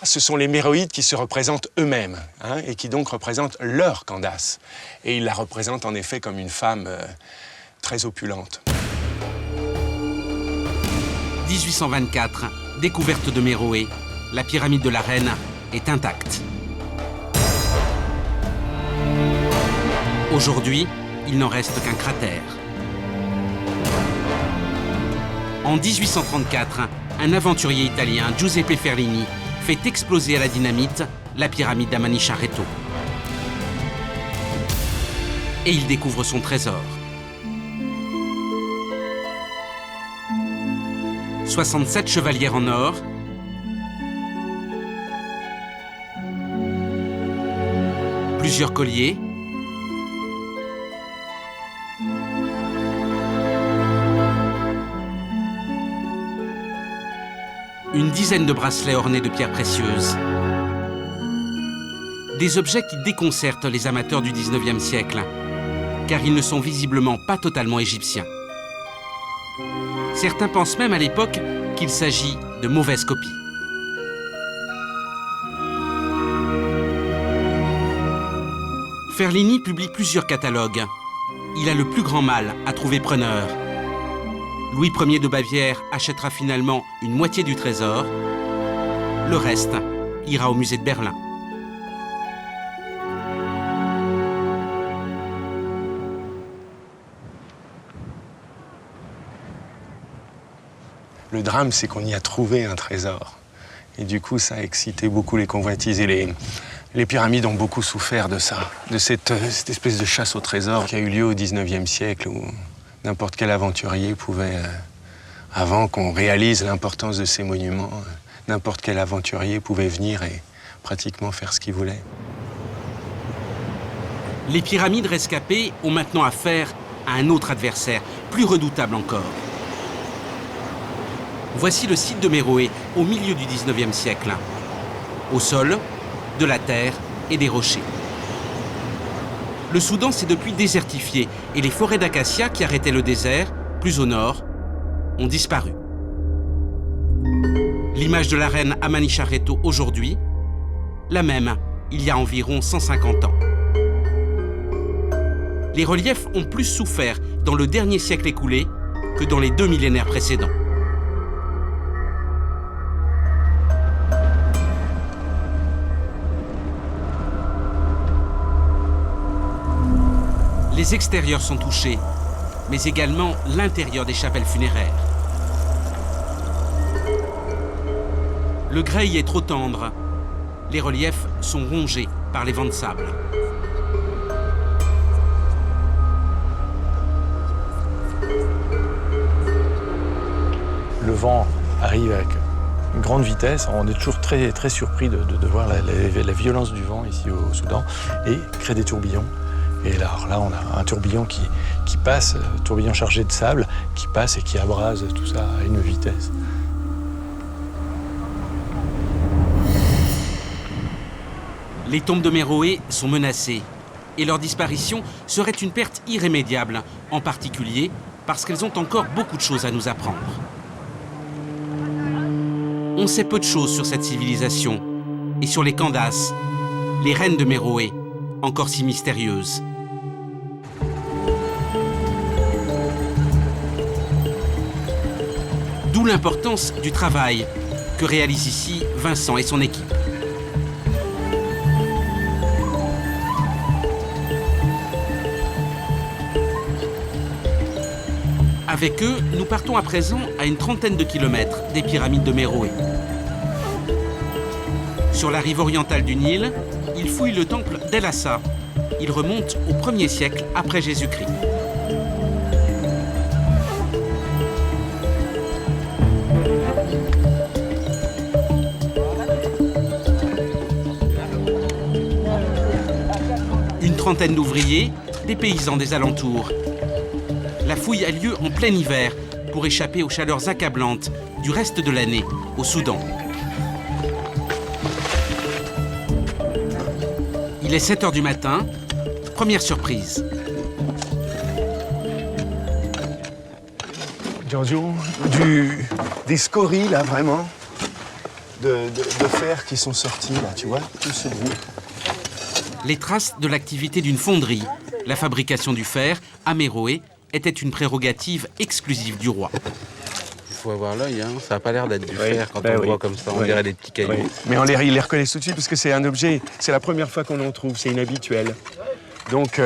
Ce sont les méroïdes qui se représentent eux-mêmes, hein, et qui donc représentent leur Candace. Et ils la représentent en effet comme une femme très opulente. 1824, découverte de Méroé. La pyramide de la reine est intacte. Aujourd'hui, il n'en reste qu'un cratère. En 1834, un aventurier italien, Giuseppe Ferlini, fait exploser à la dynamite la pyramide d'Amanichareto. Et il découvre son trésor. 67 chevalières en or, plusieurs colliers, une dizaine de bracelets ornés de pierres précieuses. Des objets qui déconcertent les amateurs du 19e siècle, car ils ne sont visiblement pas totalement égyptiens. Certains pensent même à l'époque qu'il s'agit de mauvaises copies. Ferlini publie plusieurs catalogues. Il a le plus grand mal à trouver preneur. Louis Ier de Bavière achètera finalement une moitié du trésor. Le reste ira au musée de Berlin. Le drame, c'est qu'on y a trouvé un trésor. Et du coup, ça a excité beaucoup les convoitises. Et les pyramides ont beaucoup souffert de ça, de cette espèce de chasse au trésor qui a eu lieu au 19e siècle, où n'importe quel aventurier pouvait, avant qu'on réalise l'importance de ces monuments, n'importe quel aventurier pouvait venir et pratiquement faire ce qu'il voulait. Les pyramides rescapées ont maintenant affaire à un autre adversaire, plus redoutable encore. Voici le site de Méroé, au milieu du 19e siècle. Au sol, de la terre et des rochers. Le Soudan s'est depuis désertifié et les forêts d'acacias qui arrêtaient le désert, plus au nord, ont disparu. L'image de la reine Amanichareto aujourd'hui, la même il y a environ 150 ans. Les reliefs ont plus souffert dans le dernier siècle écoulé que dans les 2 millénaires précédents. Les extérieurs sont touchés, mais également l'intérieur des chapelles funéraires. Le grès y est trop tendre. Les reliefs sont rongés par les vents de sable. Le vent arrive avec une grande vitesse. On est toujours très, très surpris de voir la violence du vent ici au Soudan et crée des tourbillons. Et là, on a un tourbillon qui passe, un tourbillon chargé de sable, qui passe et qui abrase tout ça à une vitesse. Les tombes de Méroé sont menacées et leur disparition serait une perte irrémédiable, en particulier parce qu'elles ont encore beaucoup de choses à nous apprendre. On sait peu de choses sur cette civilisation et sur les Candaces, les reines de Méroé, encore si mystérieuses. D'où l'importance du travail que réalisent ici Vincent et son équipe. Avec eux, nous partons à présent à une trentaine de kilomètres des pyramides de Méroé. Sur la rive orientale du Nil, ils fouillent le temple d'El-Assa. Il remonte au 1er siècle après Jésus-Christ. Une trentaine d'ouvriers, des paysans des alentours. La fouille a lieu en plein hiver pour échapper aux chaleurs accablantes du reste de l'année au Soudan. Il est 7 h du matin, première surprise. Giorgio, des scories là vraiment, de fer qui sont sortis là, tu vois, tout ce groupe. Les traces de l'activité d'une fonderie, la fabrication du fer à Méroé, était une prérogative exclusive du roi. Il faut avoir l'œil, hein. Ça n'a pas l'air d'être du fer quand on le voit comme ça, on dirait des petits cailloux. Oui. Mais ils les reconnaissent tout de suite parce que c'est un objet, c'est la première fois qu'on en trouve, c'est inhabituel. Donc,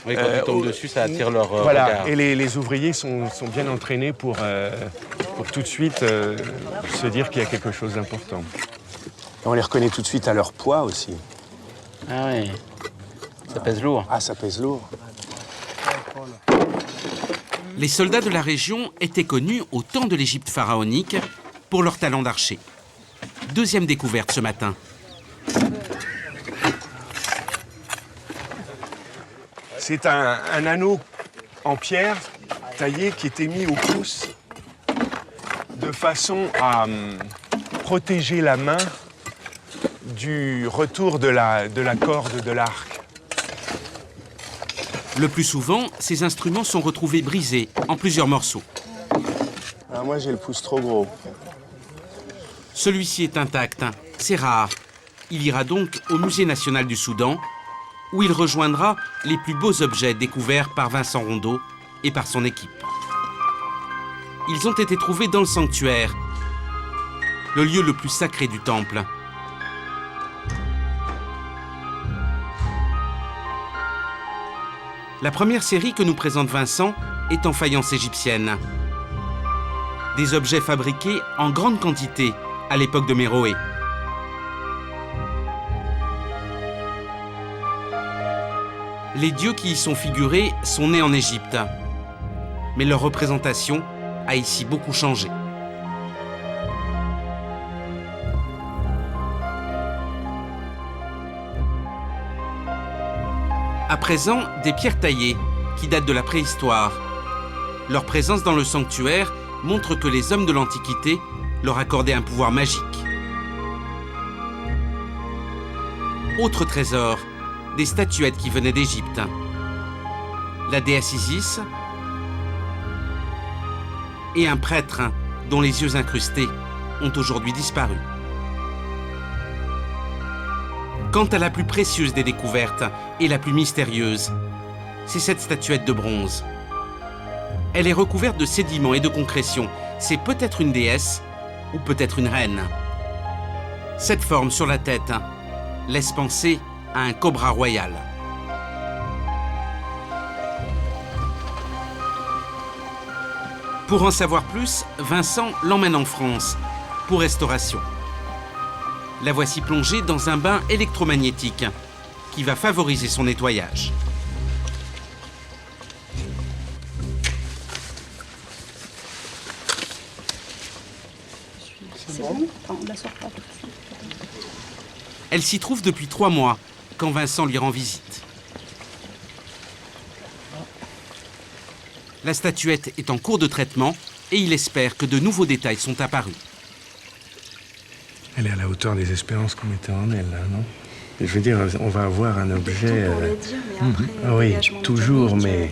oui, quand tu tombes dessus, ça attire leur voilà. regard. Et les ouvriers sont bien entraînés pour tout de suite se dire qu'il y a quelque chose d'important. On les reconnaît tout de suite à leur poids aussi. Ah oui, ça pèse lourd. Ah, ça pèse lourd. Les soldats de la région étaient connus au temps de l'Égypte pharaonique pour leur talent d'archer. Deuxième découverte ce matin. C'est un anneau en pierre taillé qui était mis au pouce de façon à protéger la main du retour de la corde de l'arc. Le plus souvent, ces instruments sont retrouvés brisés en plusieurs morceaux. Alors moi, j'ai le pouce trop gros. Celui-ci est intact, c'est rare. Il ira donc au Musée national du Soudan, où il rejoindra les plus beaux objets découverts par Vincent Rondeau et par son équipe. Ils ont été trouvés dans le sanctuaire, le lieu le plus sacré du temple. La première série que nous présente Vincent est en faïence égyptienne. Des objets fabriqués en grande quantité à l'époque de Méroé. Les dieux qui y sont figurés sont nés en Égypte. Mais leur représentation a ici beaucoup changé. À présent, des pierres taillées qui datent de la préhistoire. Leur présence dans le sanctuaire montre que les hommes de l'Antiquité leur accordaient un pouvoir magique. Autre trésor, des statuettes qui venaient d'Égypte. La déesse Isis et un prêtre dont les yeux incrustés ont aujourd'hui disparu. Quant à la plus précieuse des découvertes et la plus mystérieuse, c'est cette statuette de bronze. Elle est recouverte de sédiments et de concrétions. C'est peut-être une déesse ou peut-être une reine. Cette forme sur la tête laisse penser à un cobra royal. Pour en savoir plus, Vincent l'emmène en France pour restauration. La voici plongée dans un bain électromagnétique qui va favoriser son nettoyage. C'est bon ? Enfin, on la sort pas tout de suite. Elle s'y trouve depuis 3 mois, quand Vincent lui rend visite. La statuette est en cours de traitement et il espère que de nouveaux détails sont apparus. Elle est à la hauteur des espérances qu'on mettait en elle, là, non ? Et je veux dire, on va avoir un objet... Pour le dire, mais après, ah oui, toujours, du mais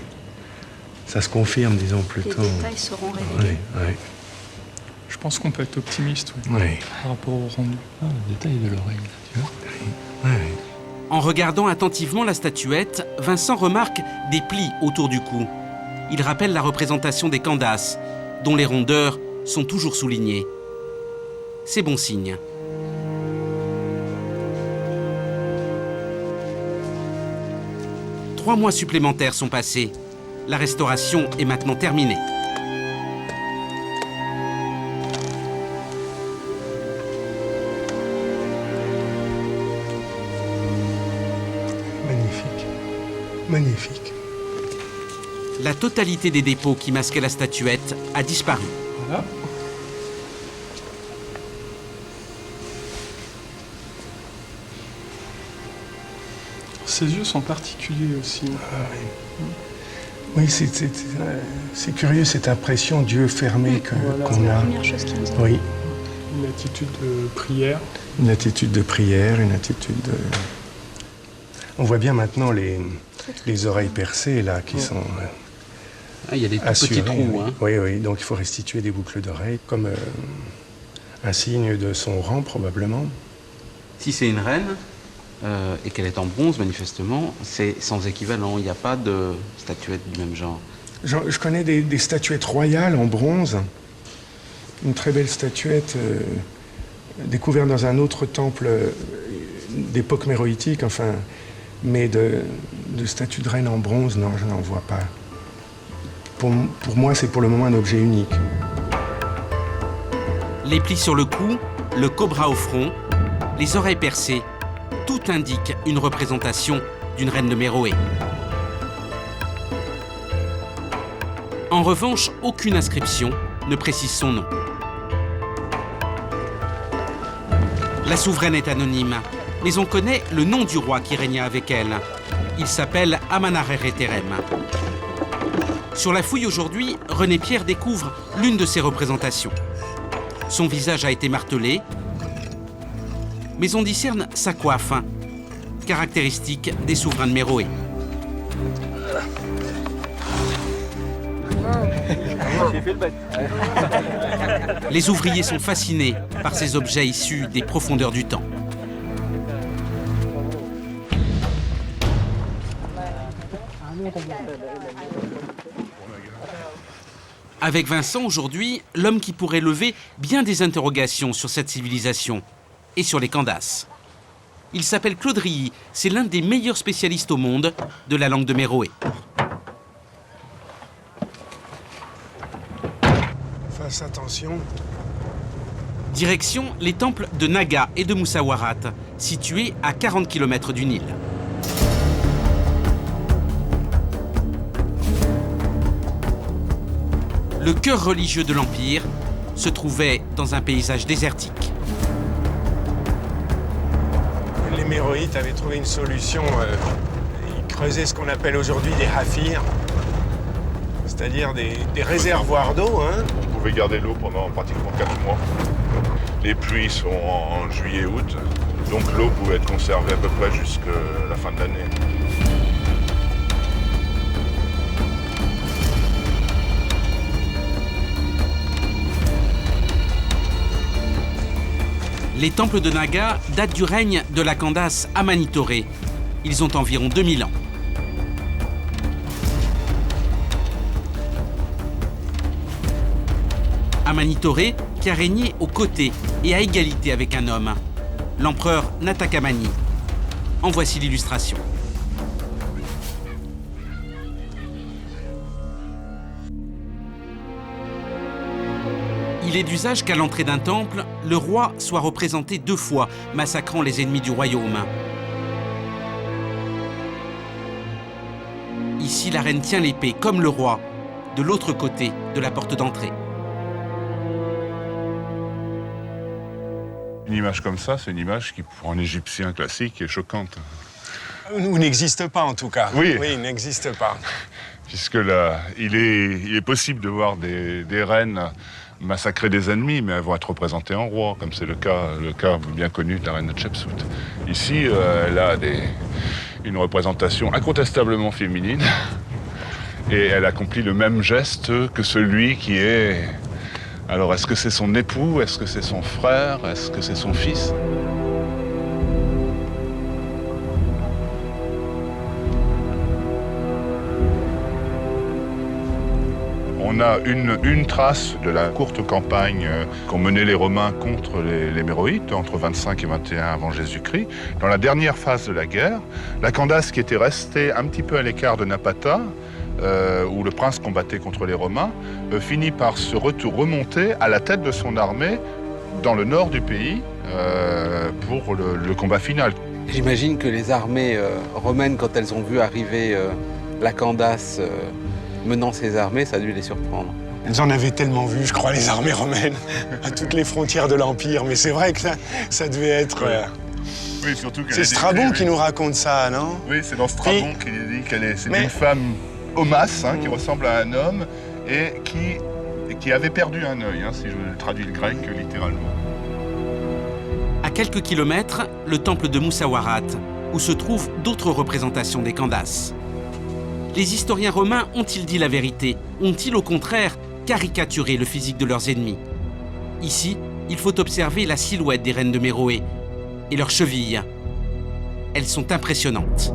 ça se confirme, disons, plus tôt. Les détails seront révélés. Oui, oui. Je pense qu'on peut être optimiste, oui, Oui. par rapport au rendu. Ah, le détail de l'oreille, tu vois. Oui. En regardant attentivement la statuette, Vincent remarque des plis autour du cou. Il rappelle la représentation des Candaces, dont les rondeurs sont toujours soulignées. C'est bon signe. Trois mois supplémentaires sont passés. La restauration est maintenant terminée. Magnifique. Magnifique. La totalité des dépôts qui masquaient la statuette a disparu. Voilà. Ses yeux sont particuliers aussi. Ah, oui. Oui, c'est curieux cette impression d'yeux fermés qu'on a. La première chose qui nous a... Oui. Une attitude de prière. Une attitude de prière, une attitude de... On voit bien maintenant les oreilles percées là qui sont Ah, il y a des tout assurées. petits trous. Hein. Oui, oui, donc il faut restituer des boucles d'oreilles comme un signe de son rang probablement. Si c'est une reine et qu'elle est en bronze, manifestement, c'est sans équivalent. Il n'y a pas de statuette du même genre. Je connais des statuettes royales en bronze. Une très belle statuette découverte dans un autre temple d'époque méroïtique, enfin, mais de statues de reine en bronze, non, je n'en vois pas. Pour moi, c'est pour le moment un objet unique. Les plis sur le cou, le cobra au front, les oreilles percées, tout indique une représentation d'une reine de Méroé. En revanche, aucune inscription ne précise son nom. La souveraine est anonyme, mais on connaît le nom du roi qui régna avec elle. Il s'appelle Amanarere-Terem. Sur la fouille aujourd'hui, René Pierre découvre l'une de ses représentations. Son visage a été martelé, mais on discerne sa coiffe, caractéristique des souverains de Méroé. Les ouvriers sont fascinés par ces objets issus des profondeurs du temps. Avec Vincent, aujourd'hui, l'homme qui pourrait lever bien des interrogations sur cette civilisation et sur les Candaces. Il s'appelle Claude Rilly, c'est l'un des meilleurs spécialistes au monde de la langue de Méroé. Fasse attention. Direction les temples de Naga et de Moussawarat, situés à 40 km du Nil. Le cœur religieux de l'Empire se trouvait dans un paysage désertique. Les Méroïtes avaient trouvé une solution. Ils creusaient ce qu'on appelle aujourd'hui des hafirs, c'est-à-dire des réservoirs d'eau. Hein. On pouvait garder l'eau pendant pratiquement 4 mois. Les pluies sont en juillet-août, donc l'eau pouvait être conservée à peu près jusqu'à la fin de l'année. Les temples de Naga datent du règne de la Candace Amanitore. Ils ont environ 2000 ans. Amanitore qui a régné aux côtés et à égalité avec un homme, l'empereur Natakamani. En voici l'illustration. Il est d'usage qu'à l'entrée d'un temple, le roi soit représenté 2 fois, massacrant les ennemis du royaume. Ici, la reine tient l'épée, comme le roi, de l'autre côté de la porte d'entrée. Une image comme ça, c'est une image qui, pour un Égyptien classique, est choquante. Ou n'existe pas en tout cas. Oui. Oui, il n'existe pas. Puisque là, il est possible de voir des reines massacrer des ennemis, mais elles vont être représentées en roi, comme c'est le cas bien connu de la reine Hatshepsut. Ici, elle a une représentation incontestablement féminine, et elle accomplit le même geste que celui qui est Alors, est-ce que c'est son époux? Est-ce que c'est son frère? Est-ce que c'est son fils? On a une trace de la courte campagne qu'ont menée les Romains contre les Méroïtes entre 25 et 21 avant Jésus-Christ. Dans la dernière phase de la guerre, la Candace qui était restée un petit peu à l'écart de Napata, où le prince combattait contre les Romains, finit par se remonter à la tête de son armée dans le nord du pays pour le combat final. J'imagine que les armées romaines, quand elles ont vu arriver la Candace menant ses armées, ça a dû les surprendre. Elles en avaient tellement vu, je crois, les armées romaines, à toutes les frontières de l'Empire. Mais c'est vrai que ça devait être... Oui, surtout c'est Strabon qui nous raconte ça, non? Oui, c'est dans Strabon qu'il dit qu'elle c'est une femme homasse, qui ressemble à un homme et qui avait perdu un œil, si je traduis le grec littéralement. À quelques kilomètres, le temple de Moussawarat, où se trouvent d'autres représentations des Candaces. Les historiens romains ont-ils dit la vérité? Ont-ils au contraire caricaturé le physique de leurs ennemis? Ici, il faut observer la silhouette des reines de Méroé et leurs chevilles. Elles sont impressionnantes.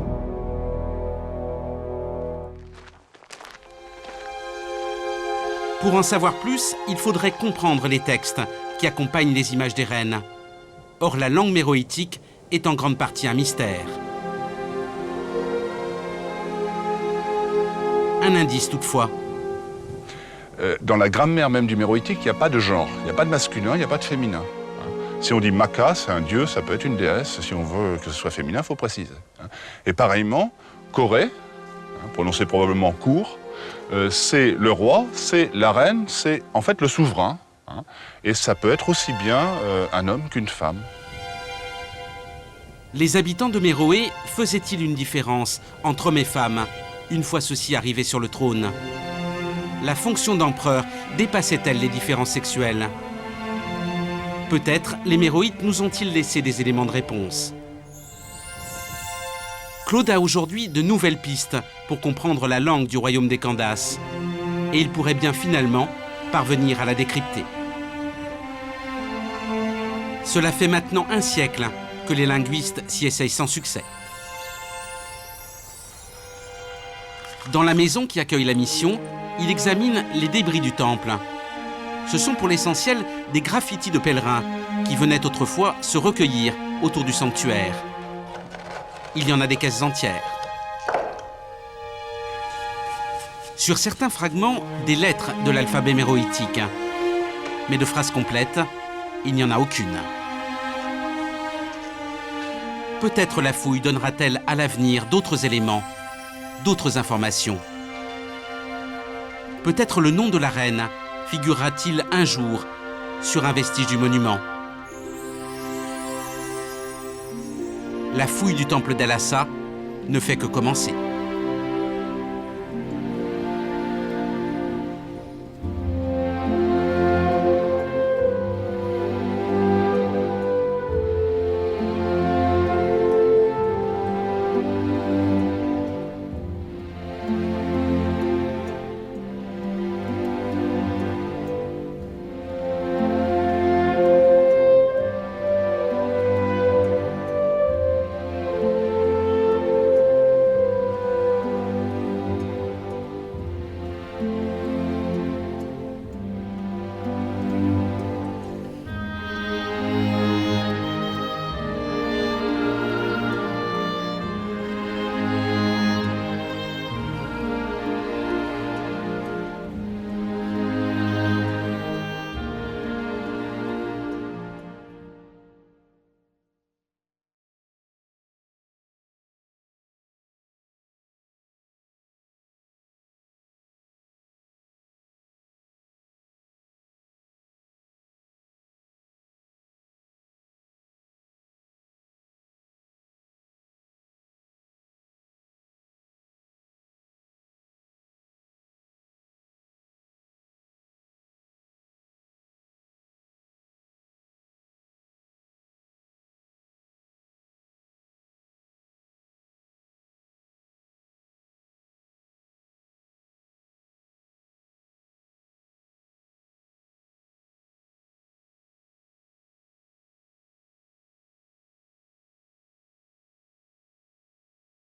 Pour en savoir plus, il faudrait comprendre les textes qui accompagnent les images des reines. Or, la langue méroïtique est en grande partie un mystère. Un indice toutefois. Dans la grammaire même du méroïtique, il n'y a pas de genre. Il n'y a pas de masculin, il n'y a pas de féminin. Si on dit Maka, c'est un dieu, ça peut être une déesse. Si on veut que ce soit féminin, il faut préciser. Et pareillement, Corée, prononcé probablement court, c'est le roi, c'est la reine, c'est en fait le souverain. Et ça peut être aussi bien un homme qu'une femme. Les habitants de Méroé faisaient-ils une différence entre hommes et femmes une fois ceux-ci arrivés sur le trône? La fonction d'empereur dépassait-elle les différences sexuelles? Peut-être les Méroïtes nous ont-ils laissé des éléments de réponse. Claude a aujourd'hui de nouvelles pistes pour comprendre la langue du royaume des Candaces. Et il pourrait bien finalement parvenir à la décrypter. Cela fait maintenant un siècle que les linguistes s'y essayent sans succès. Dans la maison qui accueille la mission, il examine les débris du temple. Ce sont pour l'essentiel des graffitis de pèlerins qui venaient autrefois se recueillir autour du sanctuaire. Il y en a des caisses entières. Sur certains fragments, des lettres de l'alphabet méroïtique. Mais de phrases complètes, il n'y en a aucune. Peut-être la fouille donnera-t-elle à l'avenir d'autres éléments, d'autres informations. Peut-être le nom de la reine figurera-t-il un jour sur un vestige du monument. La fouille du temple d'El-Assa ne fait que commencer.